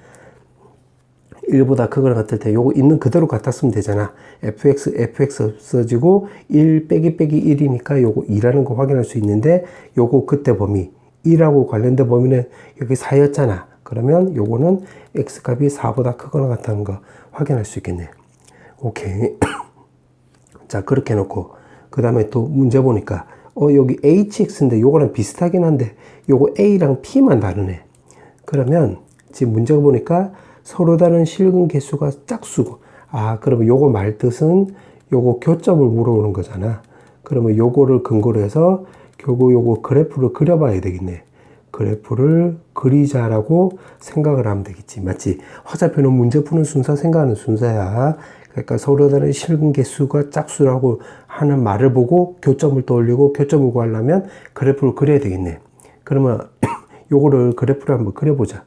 1보다 크거나 같을 때 요거 있는 그대로 갖다 쓰면 되잖아. fx 없어지고 1 빼기 1이니까 요거 2라는 거 확인할 수 있는데 요거 그때 범위 2라고 관련된 범위는 여기 4였잖아. 그러면 요거는 x값이 4보다 크거나 같다는 거 확인할 수 있겠네. 오케이. 자, 그렇게 해놓고 그 다음에 또 문제 보니까 여기 hx인데 요거랑 비슷하긴 한데 요거 a랑 p만 다르네. 그러면 지금 문제가 보니까 서로 다른 실근 개수가 짝수고, 그러면 요거 말 뜻은 요거 교점을 물어보는 거잖아. 그러면 요거를 근거로 해서 결국 요거 그래프를 그려봐야 되겠네. 그래프를 그리자라고 생각을 하면 되겠지. 맞지? 화살표는 문제 푸는 순서 생각하는 순서야. 그러니까 서로 다른 실근 개수가 짝수라고 하는 말을 보고 교점을 떠올리고 교점을 구하려면 그래프를 그려야 되겠네. 그러면 요거를 그래프를 한번 그려보자.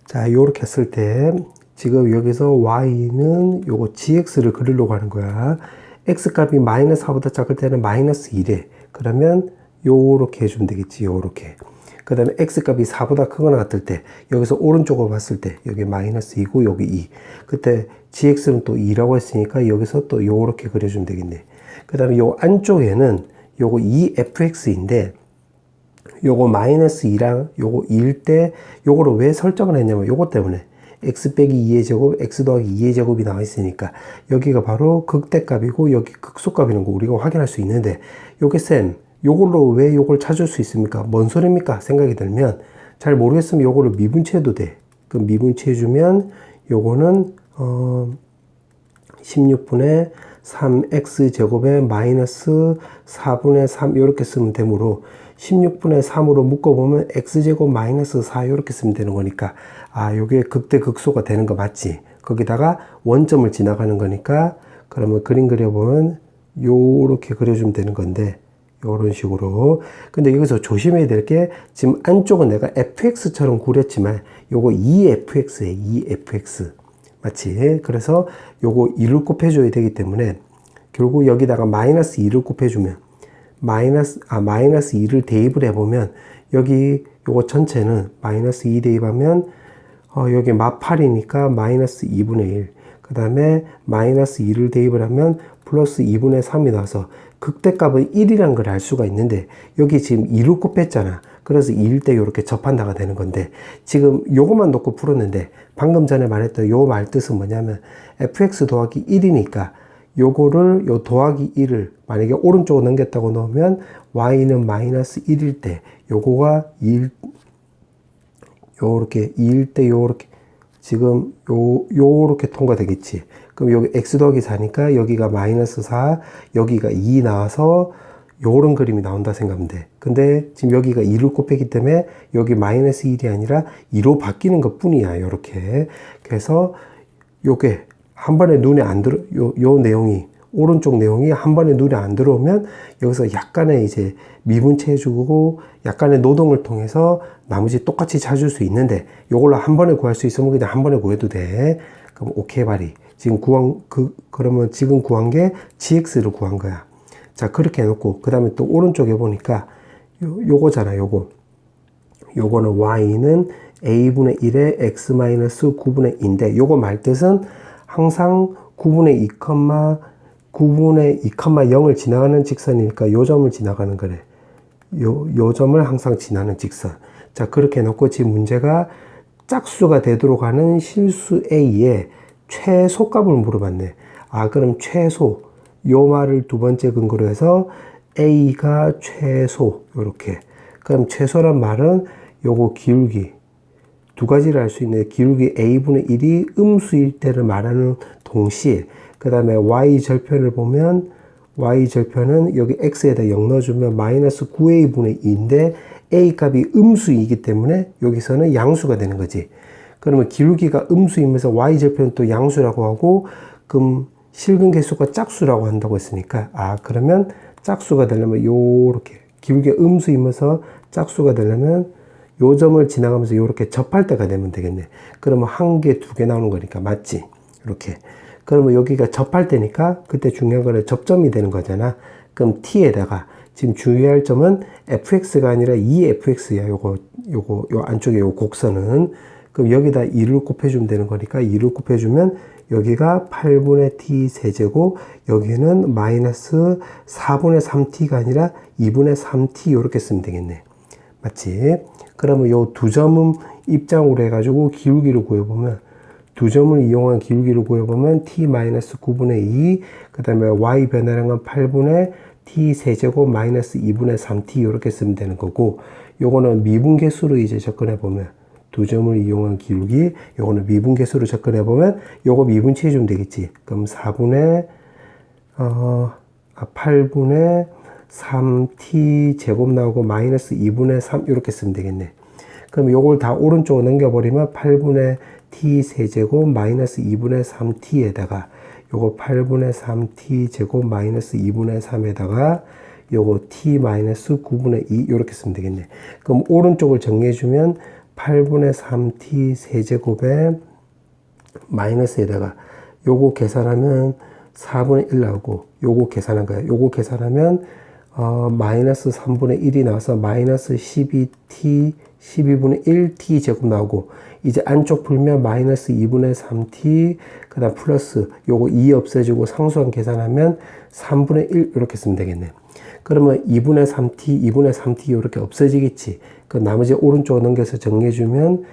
자, 요렇게 했을 때 지금 여기서 y는 요거 gx를 그리려고 하는 거야. x 값이 마이너스 4보다 작을 때는 마이너스 1에 그러면 요렇게 해주면 되겠지. 요렇게. 그 다음에 x 값이 4보다 크거나 같을 때 여기서 오른쪽으로 봤을 때 여기 마이너스 2고 여기 2. 그때 gx는 또 2라고 했으니까 여기서 또 요렇게 그려주면 되겠네. 그 다음에 요 안쪽에는 요거 2fx인데 요거 마이너스 2랑 요거 2일 때 요거를 왜 설정을 했냐면 요거 때문에 x 빼기 2의 제곱, x 더하기 2의 제곱이 나와 있으니까 여기가 바로 극대값이고 여기 극소값이라는 거 우리가 확인할 수 있는데 요게 쌤 요걸로 왜 요걸 찾을 수 있습니까? 뭔 소리입니까? 생각이 들면 잘 모르겠으면 요거를 미분치해도 돼. 그럼 미분치해주면 요거는 16분의 3x 제곱에 마이너스 4분의 3 이렇게 쓰면 되므로 16분의 3으로 묶어보면 x제곱 마이너스 4 이렇게 쓰면 되는 거니까 요게 극대 극소가 되는 거 맞지? 거기다가 원점을 지나가는 거니까 그러면 그림 그려보면 요렇게 그려주면 되는 건데 요런 식으로. 근데 여기서 조심해야 될 게 지금 안쪽은 내가 fx처럼 그렸지만 요거 2fx에 2fx 맞지? 그래서 요거 2를 곱해줘야 되기 때문에 결국 여기다가 마이너스 2를 곱해주면 마이너스 2를 대입을 해보면 여기 요거 전체는 마이너스 2 대입하면 여기 마8이니까 마이너스 2분의 1. 그 다음에 마이너스 2를 대입을 하면 플러스 2분의 3이 나와서 극대값은 1이라는 걸 알 수가 있는데 여기 지금 2를 곱했잖아. 그래서 2일 때 이렇게 접한다가 되는 건데 지금 요것만 놓고 풀었는데 방금 전에 말했던 요 말 뜻은 뭐냐면 fx 더하기 1이니까 요거를 요 더하기 1을 만약에 오른쪽으로 넘겼다고 놓으면 y는 마이너스 1일 때 요거가 2일 요렇게 2일 때 요렇게 지금 요렇게 통과되겠지. 그럼 여기 x 더하기 4니까 여기가 마이너스 4 여기가 2 나와서 요런 그림이 나온다 생각하면 돼. 근데 지금 여기가 2를 곱했기 때문에 여기 마이너스 1이 아니라 2로 바뀌는 것 뿐이야. 요렇게. 그래서 요게 한 번에 눈에 안 들어, 요 내용이, 오른쪽 내용이 한 번에 눈에 안 들어오면 여기서 약간의 이제 미분체 해주고 약간의 노동을 통해서 나머지 똑같이 찾을 수 있는데 요걸로 한 번에 구할 수 있으면 그냥 한 번에 구해도 돼. 그럼 오케이 바리. 지금 그러면 지금 구한 게 gx를 구한 거야. 자, 그렇게 해놓고, 그 다음에 또 오른쪽에 보니까, 요거잖아, 요거는 y는 a분의 1에 x-9분의 2인데, 요거 말뜻은 항상 9분의 2,0을 지나가는 직선이니까 요 점을 지나가는 거래. 요 점을 항상 지나는 직선. 자, 그렇게 해놓고 지금 문제가 짝수가 되도록 하는 실수 a의 최소값을 물어봤네. 그럼 최소. 요 말을 두 번째 근거로 해서 A가 최소 요렇게. 그럼 최소란 말은 요거 기울기 두 가지를 알 수 있는데 기울기 A분의 1이 음수일 때를 말하는 동시에 그 다음에 Y 절편을 보면 Y 절편은 여기 X에다 0 넣어주면 마이너스 9A분의 2인데 A 값이 음수이기 때문에 여기서는 양수가 되는 거지. 그러면 기울기가 음수이면서 Y 절편은 또 양수라고 하고 그럼 실근 개수가 짝수라고 한다고 했으니까 그러면 짝수가 되려면 요렇게 기울기 음수이면서 짝수가 되려면 요 점을 지나가면서 요렇게 접할 때가 되면 되겠네. 그러면 한 개, 두 개 나오는 거니까 맞지? 이렇게. 그러면 여기가 접할 때니까 그때 중요한 거는 접점이 되는 거잖아. 그럼 t에다가 지금 주의할 점은 fx가 아니라 2fx야. 요 안쪽에 요 곡선은. 그럼 여기다 2를 곱해주면 되는 거니까 2를 곱해주면 여기가 8분의 t 세제곱, 여기는 마이너스 4분의 3t가 아니라 2분의 3t 이렇게 쓰면 되겠네. 맞지? 그러면 요 두 점은 입장으로 해가지고 기울기를 구해보면 두 점을 이용한 기울기를 구해보면 t-9분의 2, 그 다음에 y 변화량은 8분의 t 세제곱 마이너스 2분의 3t 이렇게 쓰면 되는 거고 요거는 미분계수로 이제 접근해보면 두 점을 이용한 기울기, 요거는 미분계수로 접근해보면 요거 미분치 해주면 되겠지. 그럼 8분의 3t 제곱 나오고 마이너스 2분의 3 이렇게 쓰면 되겠네. 그럼 요걸 다 오른쪽으로 넘겨버리면 8분의 t 세제곱 마이너스 2분의 3t에다가 요거 8분의 3t 제곱 마이너스 2분의 3에다가 요거 t 마이너스 9분의 2 이렇게 쓰면 되겠네. 그럼 오른쪽을 정리해주면 8분의 3t 세제곱에 마이너스에다가 요거 계산하면 4분의 1 나오고 요거 계산한 거야. 요거 계산하면 마이너스 3분의 1이 나와서 마이너스 12t 12분의 1t 제곱 나오고 이제 안쪽 풀면 마이너스 2분의 3t 그 다음 플러스 요거 2 없애주고 상수항 계산하면 3분의 1 이렇게 쓰면 되겠네. 그러면 2분의 3t 이렇게 없어지겠지. 그 나머지 오른쪽으로 넘겨서 정리해주면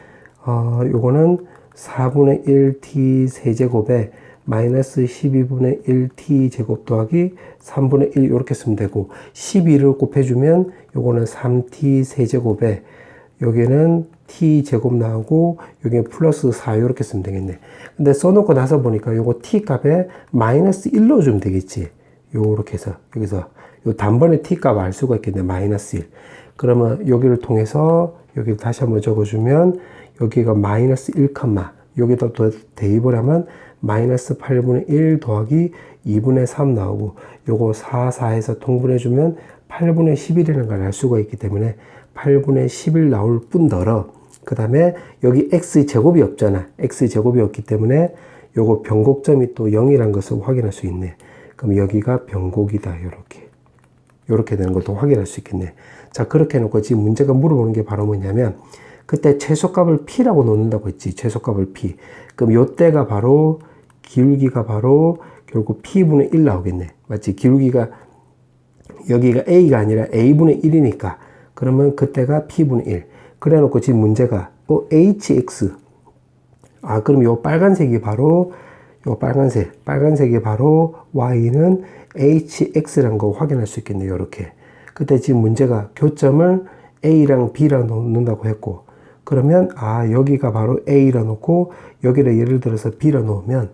요거는 4분의 1t 세제곱에 마이너스 12분의 1t 제곱 더하기 3분의 1 이렇게 쓰면 되고 12를 곱해주면 요거는 3t 세제곱에 여기는 t 제곱 나오고 여기 플러스 4 이렇게 쓰면 되겠네. 근데 써놓고 나서 보니까 요거 t 값에 마이너스 1 넣어주면 되겠지. 요렇게 해서 여기서 요 단번에 t 값 알 수가 있겠네. 마이너스 1. 그러면 여기를 통해서 여기를 다시 한번 적어주면 여기가 마이너스 1, 여기다 또 대입을 하면 마이너스 8분의 1 더하기 2분의 3 나오고 요거 4, 4에서 통분해주면 8분의 11이라는 걸 알 수가 있기 때문에 8분의 11 나올 뿐더러 그 다음에 여기 x제곱이 없잖아. x제곱이 없기 때문에 요거 변곡점이 또 0이란 것을 확인할 수 있네. 그럼 여기가 변곡이다. 요렇게 되는 것도 확인할 수 있겠네. 자, 그렇게 해놓고 지금 문제가 물어보는 게 바로 뭐냐면, 그때 최소값을 p라고 놓는다고 했지. 최소값을 p. 그럼 요때가 바로, 기울기가 바로 결국 p분의 1 나오겠네. 맞지? 기울기가, 여기가 a가 아니라 a분의 1이니까. 그러면 그때가 p분의 1. 그래 놓고 지금 문제가, hx. 아, 그럼 요 빨간색이 바로, 빨간색이 바로 y는 hx라는 거 확인할 수 있겠네요. 요렇게. 그때 지금 문제가 교점을 a랑 b라 놓는다고 했고, 그러면 여기가 바로 a라 놓고 여기를 예를 들어서 b라 놓으면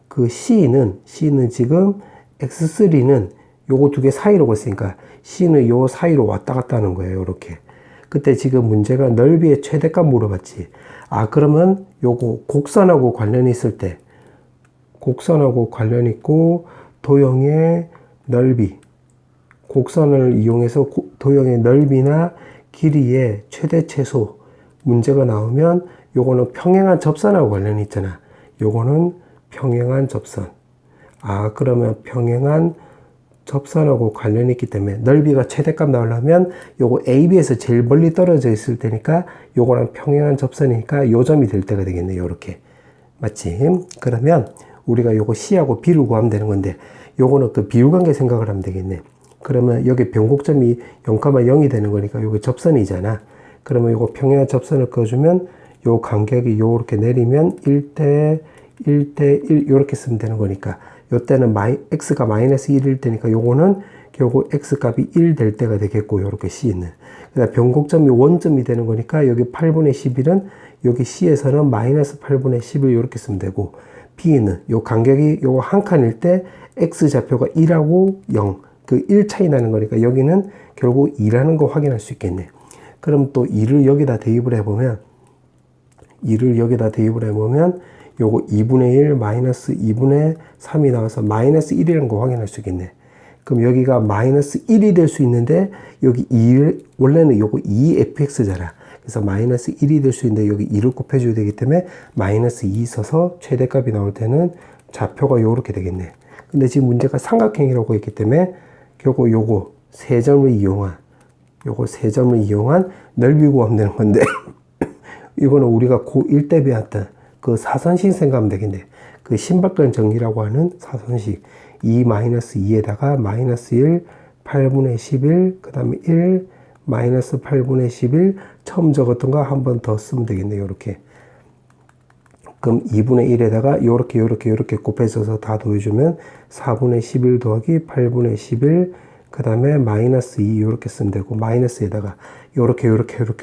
그 c는 지금 x3는 요거 두 개 사이로 갔으니까 c는 요 사이로 왔다 갔다 하는 거예요. 요렇게. 그때 지금 문제가 넓이의 최대값 물어봤지. 그러면 요거 곡선하고 관련이 있을 때, 곡선하고 관련 있고 도형의 넓이, 곡선을 이용해서 도형의 넓이나 길이의 최대 최소 문제가 나오면 요거는 평행한 접선하고 관련이 있잖아. 요거는 평행한 접선. 그러면 평행한 접선하고 관련이 있기 때문에 넓이가 최대값 나오려면 요거 AB에서 제일 멀리 떨어져 있을 때니까 요거랑 평행한 접선이니까 요 점이 될 때가 되겠네. 요렇게. 맞지? 그러면 우리가 요거 C하고 B를 구하면 되는 건데 요거는 그 비율관계 생각을 하면 되겠네. 그러면 여기 변곡점이 0,0이 되는 거니까 요게 접선이잖아. 그러면 요거 평행한 접선을 그어주면 요 간격이 요렇게 내리면 1대 1 요렇게 쓰면 되는 거니까 요때는 x가 마이너스 1일 때니까 요거는 결국 x 값이 1 될 때가 되겠고 요렇게 C는. 그다음 변곡점이 원점이 되는 거니까 여기 8분의 11은 여기 C에서는 마이너스 8분의 11 요렇게 쓰면 되고 B는 요 간격이 요거 한 칸일 때 x 좌표가 1하고 0 그 1 차이 나는 거니까 여기는 결국 2라는 거 확인할 수 있겠네. 그럼 또 2를 여기다 대입을 해보면 요거 2분의 1 마이너스 2분의 3이 나와서 마이너스 1이라는 거 확인할 수 있겠네. 그럼 여기가 마이너스 1이 될 수 있는데 여기 2를 원래는 요거 2fx잖아. 그래서 마이너스 1이 될 수 있는데 여기 2를 곱해줘야 되기 때문에 마이너스 2 써서 최대값이 나올 때는 좌표가 요렇게 되겠네. 근데 지금 문제가 삼각형이라고 했기 때문에 결국 요거 세 점을 이용한 넓이 구하면 되는 건데 이거는 우리가 고1 때 배웠던 그 사선식 생각하면 되겠네. 그 신박한 정리라고 하는 사선식 2-2에다가 마이너스 1 8분의 11 그 다음에 1 마이너스 8분의 11 처음 적었던 거 한 번 더 쓰면 되겠네. 요렇게. 그럼 2분의 1에다가 요렇게 곱해줘서 다 더해주면 4분의 11 더하기 8분의 11 그 다음에 마이너스 2 요렇게 쓰면 되고 마이너스에다가 요렇게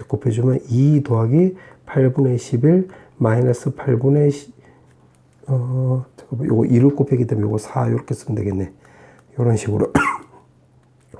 곱해주면 2 더하기 8분의 11 마이너스 8분의 잠깐만 요거 2를 곱하기 때문에 요거 4 요렇게 쓰면 되겠네. 요런 식으로.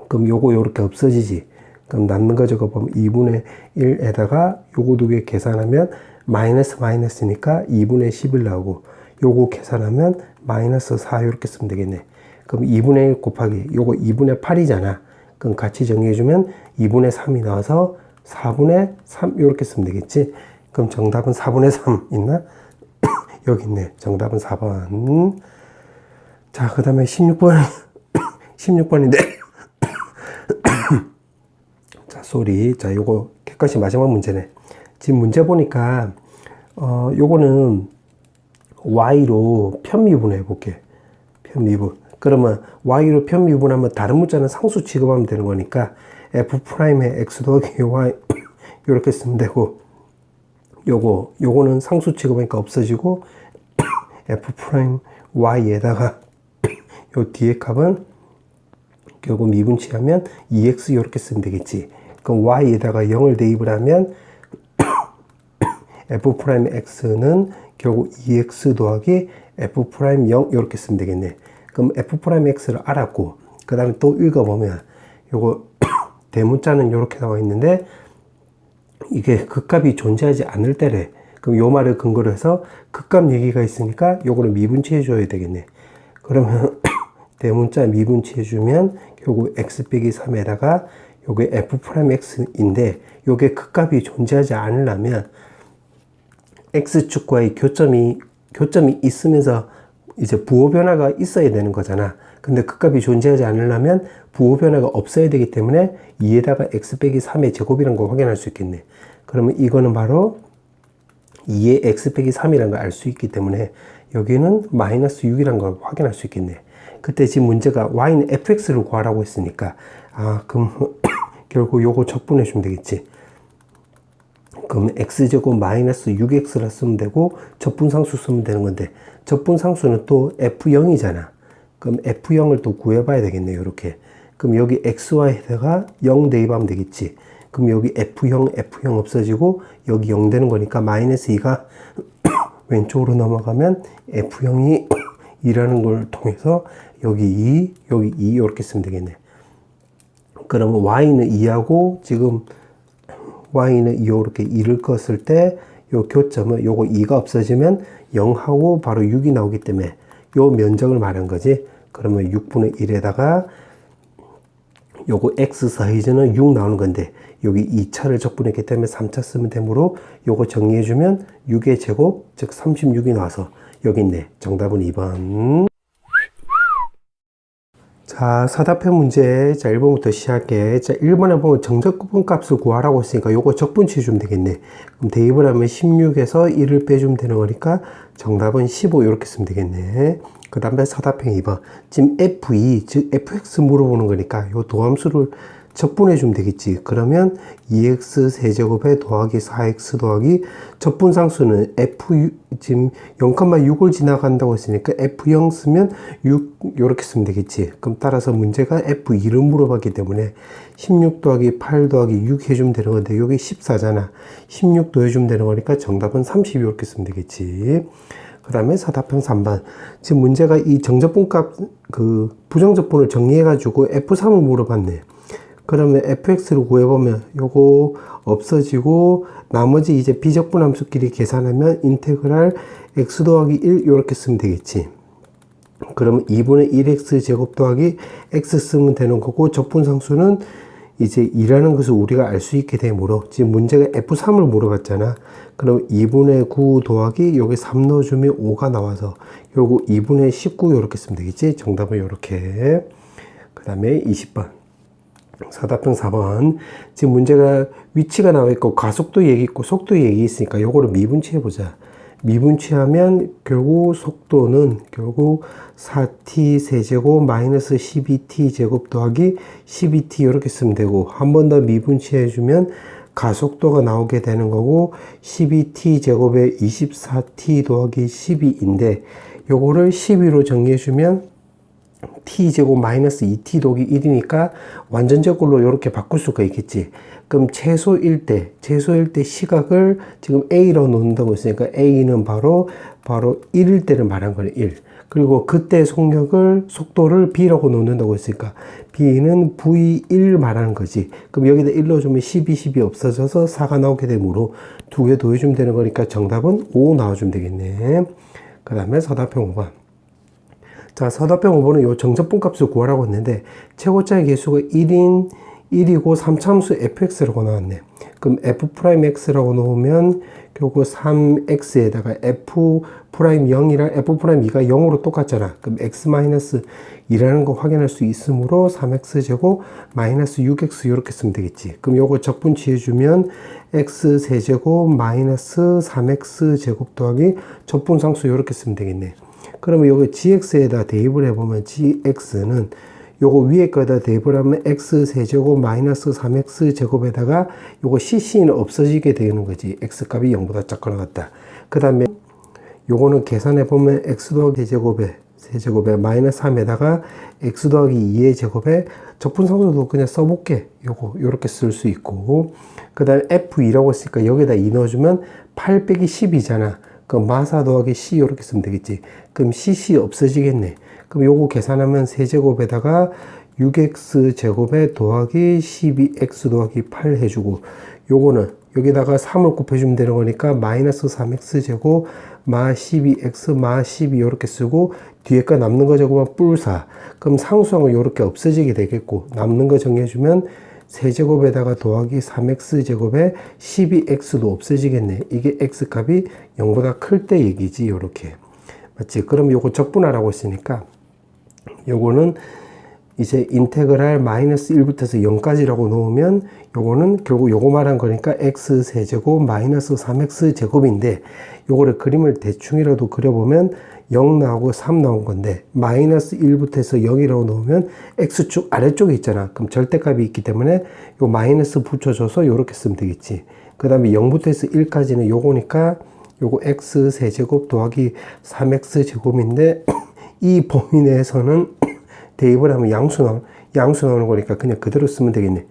그럼 요거 요렇게 없어지지. 그럼 남는 거 적어보면 2분의 1에다가 요거 두 개 계산하면 마이너스니까 2분의 11 나오고 요거 계산하면 마이너스 4 요렇게 쓰면 되겠네. 그럼 2분의 1 곱하기 요거 2분의 8이잖아. 그럼 같이 정리해주면 2분의 3이 나와서 4분의 3 요렇게 쓰면 되겠지. 그럼 정답은 4분의 3 있나? 여기 있네. 정답은 4번. 자, 그 다음에 16번. 16번인데. 자, 쏘리. 자, 요거 객관식 마지막 문제네. 지금 문제 보니까, 요거는 y로 편미분 해볼게. 편미분. 그러면 y로 편미분하면 다른 문자는 상수 취급하면 되는 거니까 f'의 x 더하기 y 요렇게 쓰면 되고, 요거는 상수 취급하니까 없어지고 f'y에다가 요 뒤에 값은 결국 미분치하면 2x 요렇게 쓰면 되겠지. 그럼 y에다가 0을 대입을 하면 f'x는 결국 2x 더하기 f'0 요렇게 쓰면 되겠네. 그럼 f'x를 알았고 그 다음에 또 읽어보면 요거 대문자는 요렇게 나와 있는데 이게 극값이 존재하지 않을 때래. 그럼 요 말을 근거로 해서 극값 얘기가 있으니까 요거를 미분치해 줘야 되겠네. 그러면 대문자 미분치해 주면 결국 x 빼기 3에다가 요게 f'x인데 요게 극값이 존재하지 않으려면 x축과의 교점이 있으면서 이제 부호 변화가 있어야 되는 거잖아. 근데 그 값이 존재하지 않으려면 부호 변화가 없어야 되기 때문에 2에다가 x 빼기 3의 제곱이라는 걸 확인할 수 있겠네. 그러면 이거는 바로 2의 x 빼기 3이라는 걸 알 수 있기 때문에 여기는 마이너스 6이라는 걸 확인할 수 있겠네. 그때 지금 문제가 y는 fx를 구하라고 했으니까 그럼 결국 요거 적분해 주면 되겠지. 그럼 x제곱 마이너스 6x라 쓰면 되고 적분상수 쓰면 되는 건데 적분상수는 또 f0이잖아. 그럼 f0을 또 구해봐야 되겠네요. 이렇게. 그럼 여기 xy에다가 0 대입하면 되겠지. 그럼 여기 f0 없어지고 여기 0 되는 거니까 마이너스 2가 왼쪽으로 넘어가면 f0이 2라는 걸 통해서 여기 2, 여기 2 이렇게 쓰면 되겠네. 그러면 y는 2하고 지금 y는 이렇게 2를 껐을 때 요 교점은 요거 2가 없어지면 0하고 바로 6이 나오기 때문에 요 면적을 말한 거지. 그러면 6분의 1에다가 요거 x 사이즈는 6 나오는 건데 여기 2차를 적분했기 때문에 3차 쓰면 되므로 요거 정리해주면 6의 제곱 즉 36이 나와서 여기 있네. 정답은 2번. 자, 사답해 문제. 자, 1번부터 시작해. 자, 1번에 보면 정적분 값을 구하라고 했으니까 요거 적분치 주면 되겠네. 그럼 대입을 하면 16에서 1을 빼주면 되는 거니까 정답은 15 이렇게 쓰면 되겠네. 그 다음에 사답형 2번. 지금 f2, 즉 fx 물어보는 거니까 요 도함수를 적분해 주면 되겠지. 그러면 2x 세제곱에 더하기 4x 더하기 적분상수는 지금 0,6을 지나간다고 했으니까 f0 쓰면 6 이렇게 쓰면 되겠지. 그럼 따라서 문제가 f2를 물어봤기 때문에 16 더하기 8 더하기 6 해주면 되는 건데 여기 14잖아. 16 더해주면 되는 거니까 정답은 30 이렇게 쓰면 되겠지. 그 다음에 사답형 3번. 지금 문제가 이 정적분 값, 부정적분을 정리해가지고 f3을 물어봤네. 그러면 fx를 구해보면 요거 없어지고 나머지 이제 비적분 함수끼리 계산하면 인테그랄 x 더하기 1 이렇게 쓰면 되겠지. 그러면 2분의 1x 제곱 더하기 x 쓰면 되는 거고 적분상수는 이제 2라는 것을 우리가 알 수 있게 되므로 지금 문제가 f3을 물어봤잖아. 그럼 2분의 9 더하기 여기 3 넣어주면 5가 나와서 결국 2분의 19 이렇게 쓰면 되겠지. 정답은 이렇게. 그 다음에 20번. 사답형 4번. 지금 문제가 위치가 나와 있고 가속도 얘기 있고 속도 얘기 있으니까 요거를 미분치해 보자. 미분치하면 결국 속도는 결국 4t 세제곱 마이너스 12t 제곱 더하기 12t 이렇게 쓰면 되고 한 번 더 미분치해 주면 가속도가 나오게 되는 거고 12t 제곱에 24t 더하기 12인데 요거를 12로 정리해 주면 t제곱 마이너스 2t 더하기 1이니까 완전적으로 이렇게 바꿀 수가 있겠지. 그럼 최소일 때 시각을 지금 A로 놓는다고 했으니까 A는 바로 1일 때를 말한 거네, 1. 그리고 그때 속도를 B라고 놓는다고 했으니까 B는 V1 말하는 거지. 그럼 여기다 1 넣어주면 12 없어져서 4가 나오게 되므로 두 개 더해주면 되는 거니까 정답은 5 나와주면 되겠네. 그 다음에 사답형 5번. 자, 사답형 5번은 요 정적분 값을 구하라고 했는데 최고차의 개수가 1이고 3차함수 fx라고 나왔네. 그럼 f'x라고 놓으면 결국 3x에다가 f'0이랑 f'2가 0으로 똑같잖아. 그럼 x-2라는 거 확인할 수 있으므로 3x제곱 마이너스 6x 이렇게 쓰면 되겠지. 그럼 요거 적분치해주면 x 세제곱 마이너스 3x제곱 더하기 적분상수 이렇게 쓰면 되겠네. 그러면 여기 gx에다 대입을 해보면 gx는 요거 위에 거에다 대입을 하면 x 세제곱 마이너스 3x 제곱에다가 요거 cc는 없어지게 되는 거지. x 값이 0보다 작거나 같다. 그 다음에 요거는 계산해 보면 x 더하기 세제곱에 마이너스 3에다가 x 더하기 2의 제곱에 적분상수도 그냥 써볼게. 요렇게 쓸 수 있고 그 다음에 f2라고 했으니까 여기다 2 넣어주면 8 빼기 10이잖아. 그럼 마사 더하기 c 이렇게 쓰면 되겠지. 그럼 cc 없어지겠네. 그럼 요거 계산하면 세제곱에다가 6x 제곱에 더하기 12x 더하기 8 해주고 요거는 여기다가 3을 곱해주면 되는 거니까 마이너스 3x 제곱 마 12x 마 12 이렇게 쓰고 뒤에 거 남는 거 적으면 뿔4. 그럼 상수항은 이렇게 없어지게 되겠고 남는 거 정해주면 세제곱에다가 더하기 3x 제곱에 12x도 없어지겠네. 이게 x 값이 0보다 클 때 얘기지. 요렇게. 맞지? 그럼 요거 적분하라고 했으니까 요거는 이제 인테그랄 마이너스 1부터 해서 0까지라고 놓으면 요거는 결국 요거 말한 거니까 x 세제곱 마이너스 3x 제곱인데 요거를 그림을 대충이라도 그려보면 0 나오고 3 나온 건데 마이너스 1부터 해서 0이라고 놓으면 x축 아래쪽에 있잖아. 그럼 절대값이 있기 때문에 요 마이너스 붙여줘서 요렇게 쓰면 되겠지. 그 다음에 0부터 해서 1까지는 요거니까 요거 x 세제곱 더하기 3x 제곱인데 이 범위 내에서는 대입을 하면 양수 나오는 거니까 그냥 그대로 쓰면 되겠네.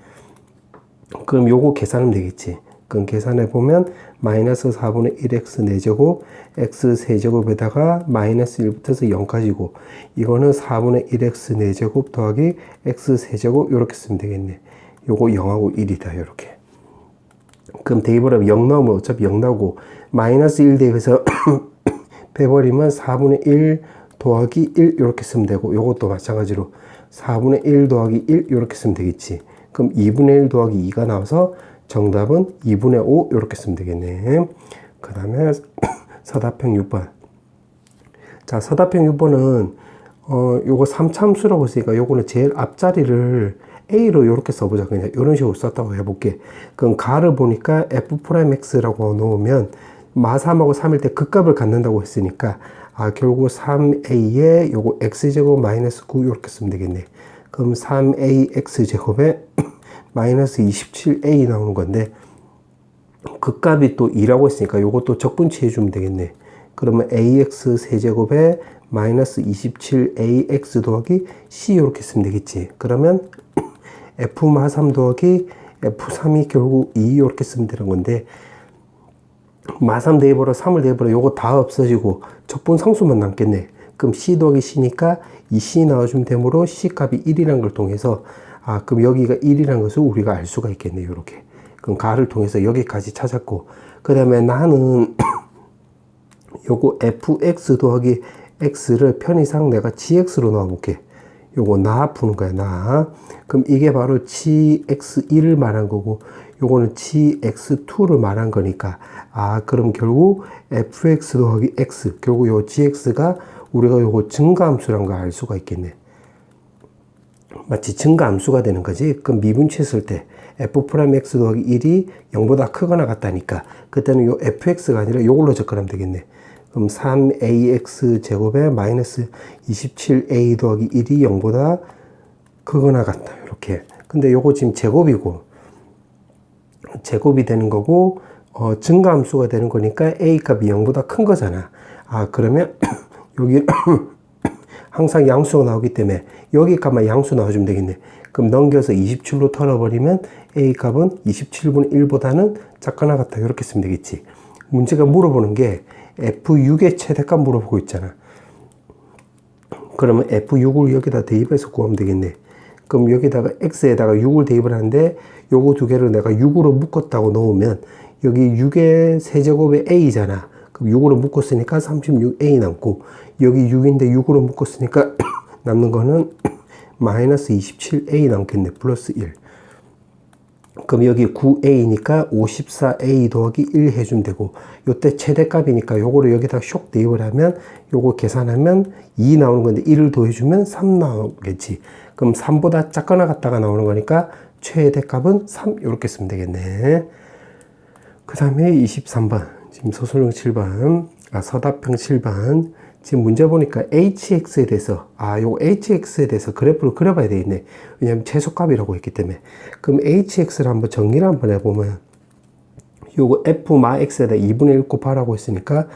그럼 요거 계산하면 되겠지. 그럼 계산해 보면 마이너스 4분의 1x 4제곱 x 세제곱에다가 마이너스 1부터 해서 0까지고 이거는 4분의 1x 4제곱 더하기 x 세제곱 요렇게 쓰면 되겠네. 요거 0하고 1이다 요렇게. 그럼 대입을 하면 0 나오면 어차피 0 나오고 마이너스 1 대입해서 빼버리면 4분의 1 더하기 1 이렇게 쓰면 되고 요것도 마찬가지로 4분의 1 더하기 1 이렇게 쓰면 되겠지. 그럼 2분의 1 더하기 2가 나와서 정답은 2분의 5 이렇게 쓰면 되겠네. 그 다음에 서답형 6번. 자, 서답형 6번은 요거 3차함수라고 했으니까 요거는 제일 앞자리를 A로 이렇게 써보자. 그냥 이런 식으로 썼다고 해볼게. 그럼 가를 보니까 F'X라고 놓으면 마3하고 3일 때 극값을 갖는다고 했으니까 결국 3A에 요거 X제곱 마이너스 9 이렇게 쓰면 되겠네. 그럼 3A X제곱에 마이너스 27A 나오는 건데 극값이 또 2라고 했으니까 요것도 적분치 해주면 되겠네. 그러면 AX 세제곱에 마이너스 27AX 더하기 C 이렇게 쓰면 되겠지. 그러면 F 마 3 더하기 F3이 결국 2 이렇게 쓰면 되는 건데 마 3 대입으로 3을 대입으로 요거 다 없어지고 적분 상수만 남겠네. 그럼 C 더하기 C니까 2C 나와주면 되므로 C 값이 1이라는 걸 통해서 그럼 여기가 1이라는 것을 우리가 알 수가 있겠네. 요렇게. 그럼 가를 통해서 여기까지 찾았고 그 다음에 나는 요거 fx 더하기 x를 편의상 내가 gx로 넣어볼게. 요거 나 푸는 거야, 나. 그럼 이게 바로 gx1을 말한 거고 요거는 gx2를 말한 거니까 그럼 결국 fx 더하기 x 결국 요 gx가 우리가 요거 증가함수란 걸 알 수가 있겠네. 마치 증가함수가 되는 거지. 그럼 미분치했을 때 f'x 더하기 1이 0보다 크거나 같다니까 그때는 요 fx가 아니라 요걸로 접근하면 되겠네. 그럼 3ax 제곱에 마이너스 27a 더하기 1이 0보다 크거나 같다. 이렇게. 근데 요거 지금 제곱이고 제곱이 되는 거고 증가함수가 되는 거니까 a 값이 0보다 큰 거잖아. 그러면 여기 항상 양수가 나오기 때문에 여기 값만 양수 나와주면 되겠네. 그럼 넘겨서 27로 털어버리면 A 값은 27분의 1보다는 작거나 같다. 이렇게 쓰면 되겠지. 문제가 물어보는 게 F6의 최대값 물어보고 있잖아. 그러면 F6을 여기다 대입해서 구하면 되겠네. 그럼 여기다가 X에다가 6을 대입을 하는데 요거 두 개를 내가 6으로 묶었다고 놓으면 여기 6의 세제곱의 A잖아. 그럼 6으로 묶었으니까 36A 남고 여기 6인데 6으로 묶었으니까 남는 거는 마이너스 27A 남겠네. 플러스 1. 그럼 여기 9A니까 54A 더하기 1 해주면 되고 요때 최대값이니까 요거를 여기다 쇽 대입을 하면 요거 계산하면 2 나오는 건데 1을 더해주면 3 나오겠지. 그럼 3보다 작거나 같다가 나오는 거니까 최대값은 3 이렇게 쓰면 되겠네. 그 다음에 23번 지금 소설용 7번 서답형 7번 지금 문제 보니까 hx에 대해서 요거 hx에 대해서 그래프를 그려봐야 되겠네. 왜냐면 최소값이라고 했기 때문에. 그럼 hx를 한번 정리를 한번 해보면 요거 f 마 x에다 2분의 1 곱하라고 했으니까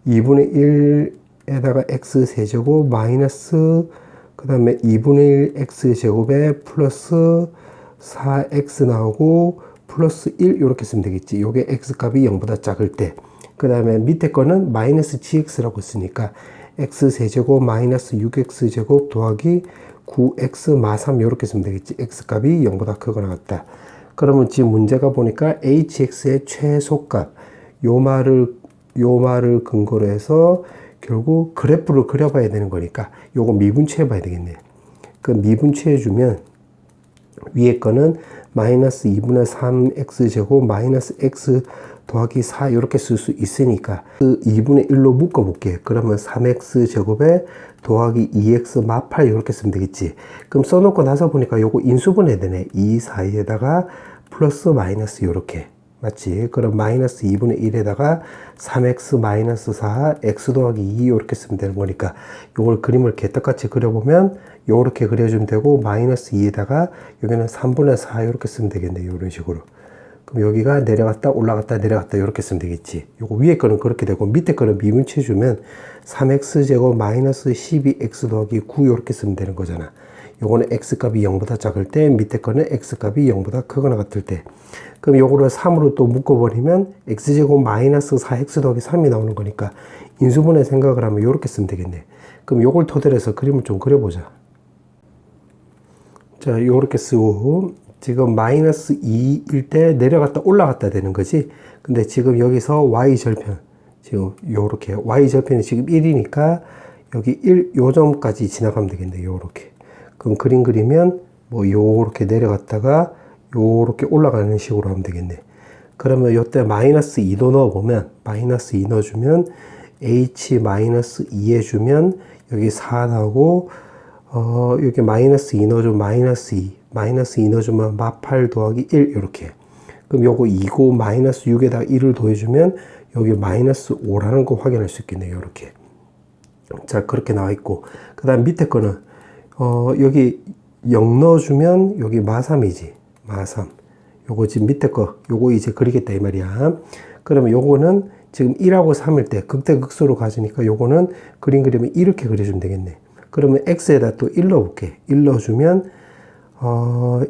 2분의 1에다가 x 세제곱 마이너스 그 다음에 2분의 1 x 제곱에 플러스 4x 나오고 플러스 1 이렇게 쓰면 되겠지. 요게 x 값이 0보다 작을 때. 그 다음에 밑에 거는 마이너스 gx라고 했으니까 x 세제곱 마이너스 6x 제곱 더하기 9x 마 3 이렇게 쓰면 되겠지. x 값이 0보다 크거나 같다. 그러면 지금 문제가 보니까 hx의 최소값 요 말을 근거로 해서 결국 그래프를 그려봐야 되는 거니까 요거 미분치해 봐야 되겠네. 그 미분치해 주면 위에 거는 마이너스 2분의 3x 제곱 마이너스 x 더하기 4 이렇게 쓸 수 있으니까 그 2분의 1로 묶어볼게. 그러면 3x 제곱에 더하기 2x 마팔 이렇게 쓰면 되겠지. 그럼 써놓고 나서 보니까 요거 인수분해 되네. 2 사이에다가 플러스 마이너스 이렇게. 맞지? 그럼 마이너스 2분의 1에다가 3x 마이너스 4 x 더하기 2 이렇게 쓰면 되는 거니까 요걸 그림을 개떡같이 그려보면 요렇게 그려주면 되고 마이너스 2에다가 여기는 3분의 4 이렇게 쓰면 되겠네. 요런 식으로. 그럼 여기가 내려갔다 올라갔다 내려갔다 이렇게 쓰면 되겠지. 요거 위에 거는 그렇게 되고 밑에 거는 미분치 해주면 3x제곱 마이너스 12x 더하기 9 이렇게 쓰면 되는 거잖아. 요거는 x값이 0보다 작을 때 밑에 거는 x값이 0보다 크거나 같을 때. 그럼 요거를 3으로 또 묶어버리면 x제곱 마이너스 4x 더하기 3이 나오는 거니까 인수분해 생각을 하면 요렇게 쓰면 되겠네. 그럼 요걸 토대로 해서 그림을 좀 그려보자. 자, 요렇게 쓰고 지금 마이너스 2일 때 내려갔다 올라갔다 되는 거지. 근데 지금 여기서 y절편 지금 요렇게 y절편이 지금 1이니까 여기 1 요점까지 지나가면 되겠네. 요렇게. 그럼 그림 그리면 뭐 요렇게 내려갔다가 요렇게 올라가는 식으로 하면 되겠네. 그러면 요때 마이너스 2도 넣어보면 마이너스 2 넣어주면 h 마이너스 2 해주면 여기 4 나오고 여기 마이너스 2 넣어주면 마이너스 2 마이너스 2 넣어주면 마8 더하기 1 이렇게. 그럼 요거 2고 마이너스 6에다가 1을 더해주면 여기 마이너스 5라는 거 확인할 수 있겠네요. 이렇게. 자, 그렇게 나와 있고 그 다음 밑에 거는 여기 0 넣어주면 여기 마3이지. 마3. 요거 지금 밑에 거 요거 이제 그리겠다 이 말이야. 그러면 요거는 지금 1하고 3일 때 극대극소로 가지니까 요거는 그림 그리면 이렇게 그려주면 되겠네. 그러면 x에다 또 1 넣어볼게. 1 넣어주면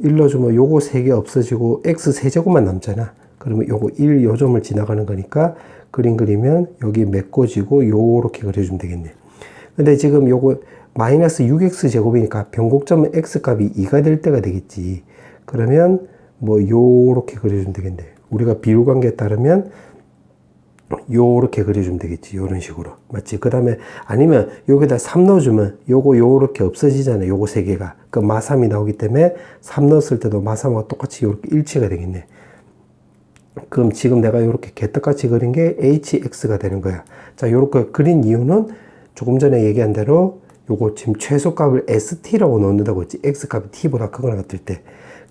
1 넣어주면 요거 3개 없어지고 x 세제곱만 남잖아. 그러면 요거 1 요점을 지나가는 거니까 그림 그리면 여기 메꿔지고 요렇게 그려주면 되겠네. 근데 지금 요거 마이너스 6x 제곱이니까 변곡점은 x 값이 2가 될 때가 되겠지. 그러면 뭐 요렇게 그려주면 되겠네. 우리가 비율관계에 따르면 요렇게 그려주면 되겠지. 요런 식으로. 맞지? 그 다음에 아니면 여기다 3 넣어주면 요거 요렇게 없어지잖아요. 요거 3개가. 그 마3이 나오기 때문에 3 넣었을 때도 마3하고 똑같이 요렇게 일치가 되겠네. 그럼 지금 내가 요렇게 개떡같이 그린 게 hx가 되는 거야. 자, 요렇게 그린 이유는 조금 전에 얘기한 대로 요거 지금 최소값을 st라고 넣는다고 했지. x값이 t보다 크거나 같을 때.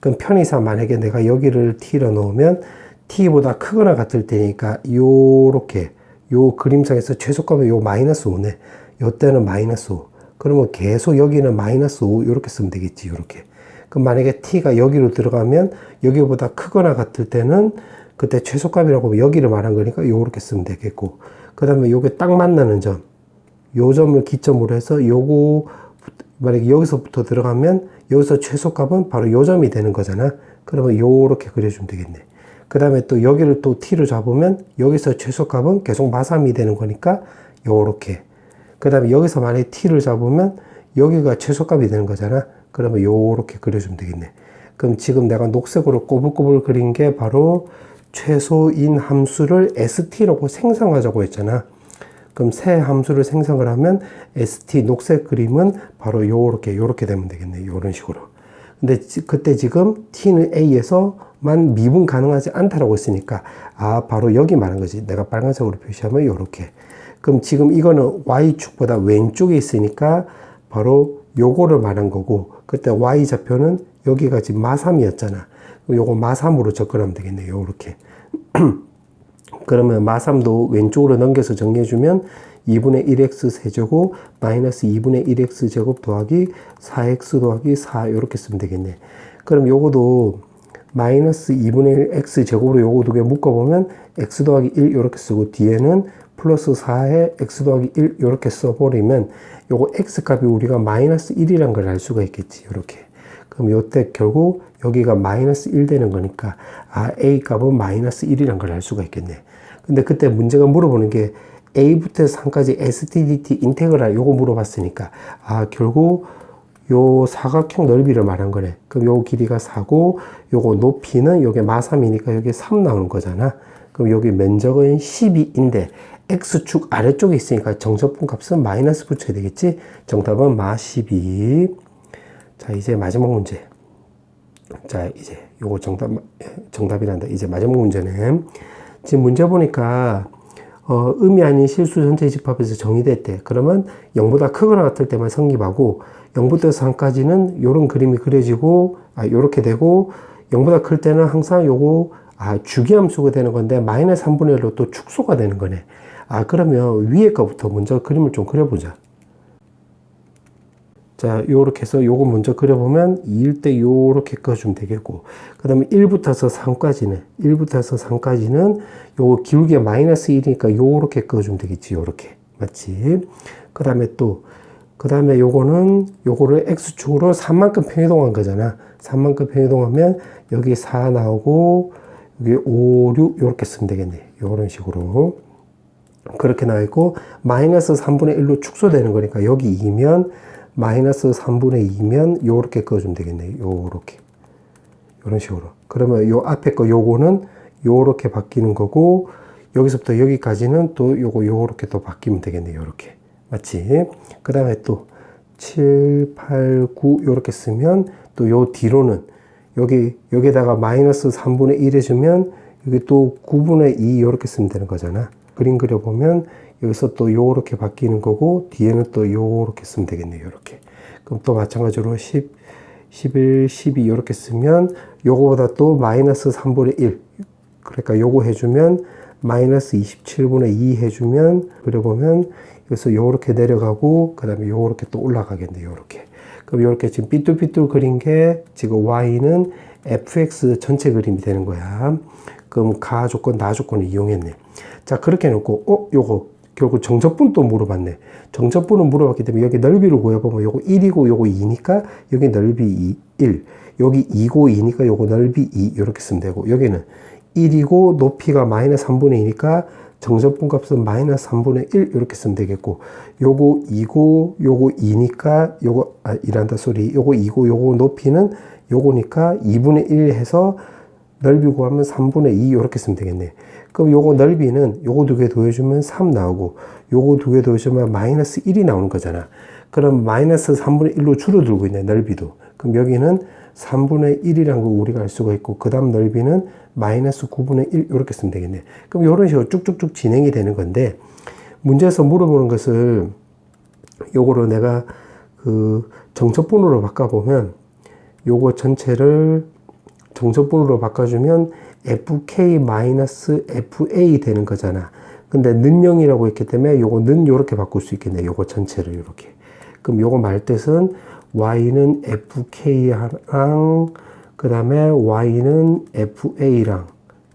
그럼 편의상 만약에 내가 여기를 t로 넣으면 t보다 크거나 같을 때니까 요렇게 요 그림상에서 최소값이 요 마이너스 5네. 요 때는 마이너스 5. 그러면 계속 여기는 마이너스 5 이렇게 쓰면 되겠지. 요렇게. 그럼 만약에 t가 여기로 들어가면 여기보다 크거나 같을 때는 그때 최소값이라고 하면 여기를 말한 거니까 요렇게 쓰면 되겠고. 그 다음에 요게 딱 만나는 점. 요 점을 기점으로 해서 요거 만약에 여기서부터 들어가면 여기서 최소값은 바로 요 점이 되는 거잖아. 그러면 요렇게 그려주면 되겠네. 그 다음에 또 여기를 또 t로 잡으면 여기서 최소값은 계속 마3이 되는 거니까 요렇게. 그 다음에 여기서 만약에 t를 잡으면 여기가 최소값이 되는 거잖아. 그러면 요렇게 그려주면 되겠네. 그럼 지금 내가 녹색으로 꼬불꼬불 그린 게 바로 최소인 함수를 st라고 생성하자고 했잖아. 그럼 새 함수를 생성을 하면 st 녹색 그림은 바로 요렇게 되면 되겠네. 요런 식으로. 근데 그때 지금 t는 a에서만 미분 가능하지 않다라고 했으니까 바로 여기 말한 거지. 내가 빨간색으로 표시하면 요렇게. 그럼 지금 이거는 y축보다 왼쪽에 있으니까 바로 요거를 말한 거고 그때 y좌표는 여기가 지금 마3이었잖아. 요거 마3으로 접근하면 되겠네. 요렇게. 그러면 마3도 왼쪽으로 넘겨서 정리해주면 2분의 1x 세제곱 마이너스 2분의 1x 제곱 더하기 4x 더하기 4 이렇게 쓰면 되겠네. 그럼 요거도 마이너스 2분의 1 x 제곱으로 요거 두 개 묶어보면 x 더하기 1 이렇게 쓰고 뒤에는 플러스 4에 x 더하기 1 이렇게 써버리면 요거 x 값이 우리가 마이너스 1이란 걸 알 수가 있겠지. 이렇게. 그럼 요때 결국 여기가 마이너스 1 되는 거니까 a 값은 마이너스 1이란 걸 알 수가 있겠네. 근데 그때 문제가 물어보는 게 a부터 3까지 stdt 인테그랄 요거 물어봤으니까 결국 요 사각형 넓이를 말한 거네. 그럼 요 길이가 4고 요거 높이는 요게 마3이니까 여기 3 나오는 거잖아. 그럼 여기 면적은 12인데 x축 아래쪽에 있으니까 정적분 값은 마이너스 붙여야 되겠지. 정답은 마12. 자, 이제 마지막 문제. 자, 이제 요거 정답이란다. 이제 마지막 문제는 지금 문제 보니까 음이 아닌 실수 전체 집합에서 정의됐대. 그러면 0보다 크거나 같을 때만 성립하고 0부터 3까지는 요런 그림이 그려지고 요렇게 되고 0보다 클 때는 항상 요거 주기함수가 되는 건데 마이너스 3분의 1로 또 축소가 되는 거네. 그러면 위에 거부터 먼저 그림을 좀 그려보자. 자, 요렇게 해서 요거 먼저 그려보면 2일 때 요렇게 그어주면 되겠고, 그 다음에 1부터서 3까지는 요거 기울기가 마이너스 1이니까 요렇게 그어주면 되겠지. 요렇게. 맞지? 그 다음에 요거를 X축으로 3만큼 평이동한 거잖아. 3만큼 평이동하면 여기 4 나오고, 여기 5, 6, 요렇게 쓰면 되겠네. 요런 식으로. 그렇게 나와있고, 마이너스 3분의 1로 축소되는 거니까 여기 2면, 마이너스 3분의 2면 요렇게 그어주면 되겠네. 요렇게. 요런 식으로. 그러면 요 앞에 거 요거는 요렇게 바뀌는 거고, 여기서부터 여기까지는 또 요렇게 또 바뀌면 되겠네. 요렇게. 맞지? 그 다음에 또 7, 8, 9 요렇게 쓰면 또 요 뒤로는 여기다가 마이너스 3분의 1 해주면 여기 또 9분의 2 요렇게 쓰면 되는 거잖아. 그림 그려보면 여기서 또 요렇게 바뀌는 거고, 뒤에는 또 요렇게 쓰면 되겠네요. 요렇게. 그럼 또 마찬가지로 10, 11, 12 요렇게 쓰면 요거보다 또 마이너스 3분의 1. 그러니까 요거 해주면 마이너스 27분의 2 해주면, 그려보면 여기서 요렇게 내려가고, 그 다음에 요렇게 또 올라가겠네요. 요렇게. 그럼 요렇게 지금 삐뚤삐뚤 그린 게 지금 y는 fx 전체 그림이 되는 거야. 그럼 가 조건, 나 조건을 이용했네. 자, 그렇게 해놓고, 요거 결국 정적분 또 물어봤네. 정적분은 물어봤기 때문에 여기 넓이를 구해보면 요거 1이고 요거 2니까 여기 넓이 1. 여기 2고 2니까 요거 넓이 2. 이렇게 쓰면 되고, 여기는 1이고 높이가 마이너스 3분의 2니까 정적분 값은 마이너스 3분의 1 이렇게 쓰면 되겠고, 요거 2고 요거 2니까 요거 요거 2고 요거 높이는 요거니까 2분의 1 해서 넓이 구하면 3분의 2 이렇게 쓰면 되겠네. 그럼 요거 넓이는 요거 두 개 더해주면 3 나오고, 요거 두 개 더해주면 마이너스 1이 나오는 거잖아. 그럼 마이너스 3분의 1로 줄어들고 있네, 넓이도. 그럼 여기는 3분의 1이라는 걸 우리가 알 수가 있고, 그 다음 넓이는 마이너스 9분의 1 이렇게 쓰면 되겠네. 그럼 이런 식으로 쭉쭉쭉 진행이 되는 건데, 문제에서 물어보는 것을 요거로 내가 그 정적분으로 바꿔보면, 요거 전체를 정적분으로 바꿔주면 fk-fa 되는 거잖아. 근데 는 0이라고 했기 때문에 요거 는 요렇게 바꿀 수 있겠네. 요거 전체를 요렇게. 그럼 요거 말뜻은 y는 fk랑 그 다음에 y는 fa랑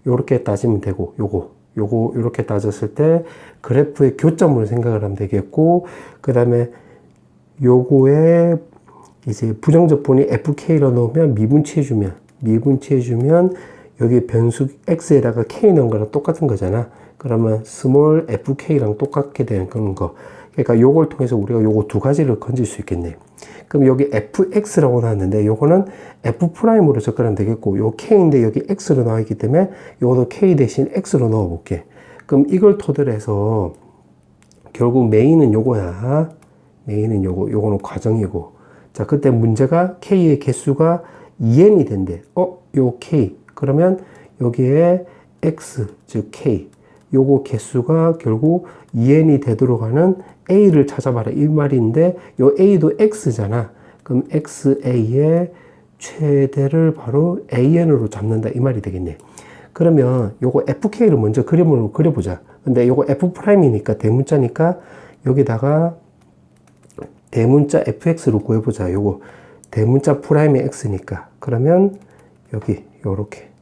요렇게 따지면 되고, 요거 요렇게 따졌을 때 그래프의 교점으로 생각을 하면 되겠고, 그 다음에 요거에 이제 부정적분이 fk로 넣으면 미분치해주면 여기 변수 x에다가 k 넣은 거랑 똑같은 거잖아. 그러면 스몰 fk랑 똑같게 되는 그런 거. 그러니까 요걸 통해서 우리가 요거 두 가지를 건질 수 있겠네. 그럼 여기 fx라고 나왔는데 요거는 f'으로 접근하면 되겠고, 요 k인데 여기 x로 나와 있기 때문에 요것도 k 대신 x로 넣어 볼게. 그럼 이걸 토대로 해서 결국 메인은 요거야. 메인은 요거는 과정이고. 자, 그때 문제가 k의 개수가 2n이 된대. 요 k. 그러면 여기에 x, 즉 k. 요거 개수가 결국 2n이 되도록 하는 a를 찾아봐라. 이 말인데, 요 a도 x잖아. 그럼 xa의 최대를 바로 an으로 잡는다. 이 말이 되겠네. 그러면 요거 fk를 먼저 그려보자. 근데 요거 f'이니까 대문자니까 여기다가 대문자 fx로 구해보자. 요거 대문자 프라임의 x니까. 그러면 여기 요렇게.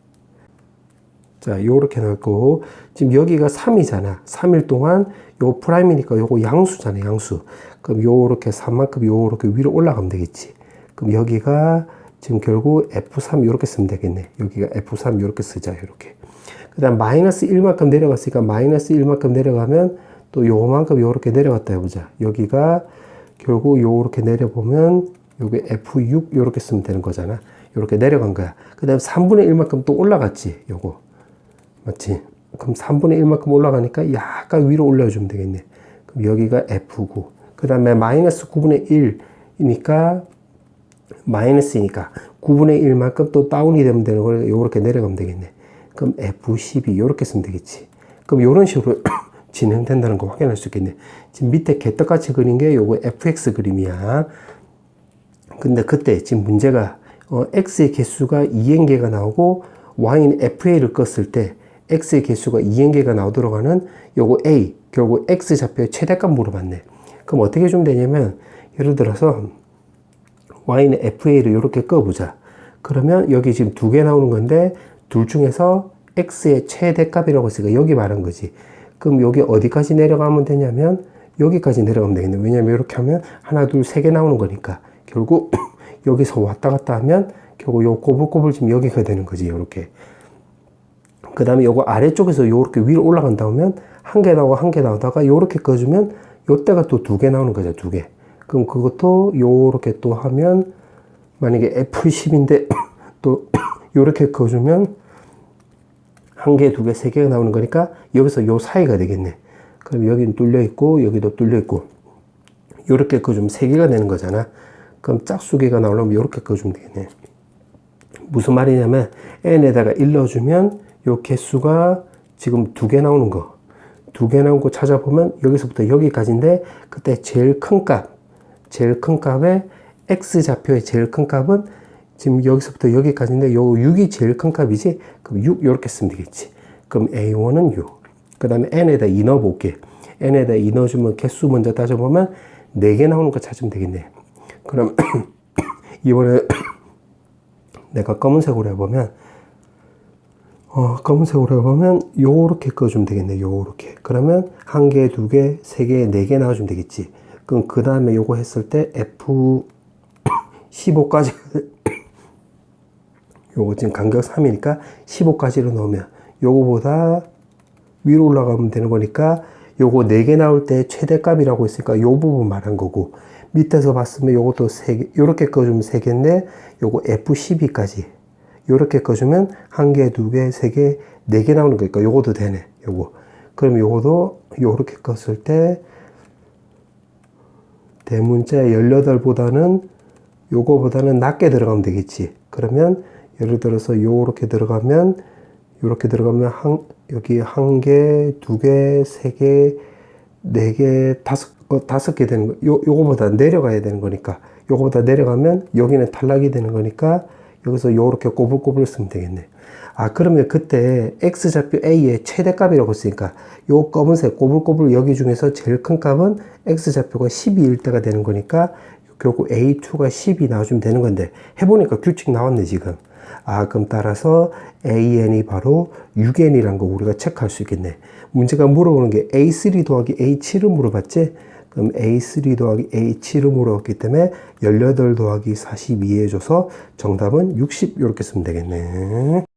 자, 요렇게 넣고, 지금 여기가 3이잖아. 3일 동안 요 프라임이니까 요거 양수잖아, 양수. 그럼 요렇게 3만큼 요렇게 위로 올라가면 되겠지. 그럼 여기가 지금 결국 F3 요렇게 쓰면 되겠네. 여기가 F3 요렇게 쓰자, 요렇게. 그 다음 마이너스 1만큼 내려갔으니까 마이너스 1만큼 내려가면 또 요만큼 요렇게 내려갔다 해보자. 여기가 결국 요렇게 내려보면 여기 F6 요렇게 쓰면 되는 거잖아. 요렇게 내려간 거야. 그 다음 3분의 1만큼 또 올라갔지, 요거. 맞지? 그럼 3분의 1만큼 올라가니까 약간 위로 올려주면 되겠네. 그럼 여기가 F9. 그 다음에 마이너스 9분의 1이니까, 마이너스이니까 9분의 1만큼 또 다운이 되면 되는 걸 요렇게 내려가면 되겠네. 그럼 F12 이렇게 쓰면 되겠지. 그럼 이런 식으로 진행된다는 거 확인할 수 있겠네. 지금 밑에 개떡같이 그린 게 요거 fx 그림이야. 근데 그때 지금 문제가 x의 개수가 2n개가 나오고 y는 fa를 껐을 때 x의 개수가 2n개가 나오도록 하는 요거 a, 결국 x 좌표의 최대값 물어봤네. 그럼 어떻게 주면 되냐면 예를 들어서 y는 fa를 이렇게 꺼보자. 그러면 여기 지금 2개 나오는 건데 둘 중에서 x의 최대값이라고 했으니까 여기 말한 거지. 그럼 여기 어디까지 내려가면 되냐면 여기까지 내려가면 되겠네. 왜냐면 이렇게 하면 하나, 둘, 세 개 나오는 거니까 결국 여기서 왔다 갔다 하면 결국 요 꼬불꼬불 지금 여기가 되는 거지. 이렇게. 그 다음에 요거 아래쪽에서 요렇게 위로 올라간다 하면 한 개 나오고 한 개 나오다가 요렇게 꺼주면 요때가 또 2개 나오는 거죠. 2개. 그럼 그것도 요렇게 또 하면 만약에 F10인데 또 요렇게 꺼주면 한 개, 2개, 3개가 나오는 거니까 여기서 요 사이가 되겠네. 그럼 여기는 뚫려 있고 여기도 뚫려 있고 요렇게 꺼주면 3개가 되는 거잖아. 그럼 짝수개가 나오려면 요렇게 꺼주면 되겠네. 무슨 말이냐면 n에다가 1 넣어주면 요 개수가 지금 2개 나오는 거 2개 나온 거 찾아보면 여기서부터 여기까지인데 그때 제일 큰 값의 x좌표의 제일 큰 값은 지금 여기서부터 여기까지인데 요 6이 제일 큰 값이지. 그럼 6 이렇게 쓰면 되겠지. 그럼 a1은 6. 그 다음에 n에다 2 넣어볼게. n에다 2 넣어주면 개수 먼저 따져보면 4개 나오는 거 찾으면 되겠네. 그럼 이번에 내가 검은색으로 해보면 요렇게 꺼주면 되겠네. 요렇게. 그러면 1개, 2개, 3개, 4개 나와주면 되겠지. 그럼 그 다음에 요거 했을 때 F15까지 요거 지금 간격 3이니까 15까지로 넣으면 요거보다 위로 올라가면 되는 거니까 요거 4개 나올 때 최대값이라고 했으니까 요 부분 말한 거고 밑에서 봤으면 요것도 3개 요렇게 꺼주면 3개인데 요거 F12까지 요렇게 꺼주면 1개, 2개, 3개, 4개 나오는 거니까 요것도 되네. 요거. 그럼 요것도 요렇게 껐을 때 대문자 18보다는 요거보다는 낮게 들어가면 되겠지. 그러면 예를 들어서 요렇게 들어가면 여기 1개, 2개, 3개, 4개, 5개 되는 거. 요거보다 내려가야 되는 거니까 요거보다 내려가면 여기는 탈락이 되는 거니까 여기서 요렇게 꼬불꼬불 쓰면 되겠네. 아, 그러면 그때 x좌표 a의 최대값이라고 했으니까 요 검은색 꼬불꼬불 여기 중에서 제일 큰 값은 x좌표가 12일 때가 되는 거니까 결국 a2가 10이 나와주면 되는 건데 해보니까 규칙 나왔네 지금. 아, 그럼 따라서 an이 바로 6n이란 거 우리가 체크할 수 있겠네. 문제가 물어보는 게 a3 더하기 a7을 물어봤지? 그럼 a3 더하기 a7을 물어봤기 때문에 18 더하기 42 해줘서 정답은 60 이렇게 쓰면 되겠네.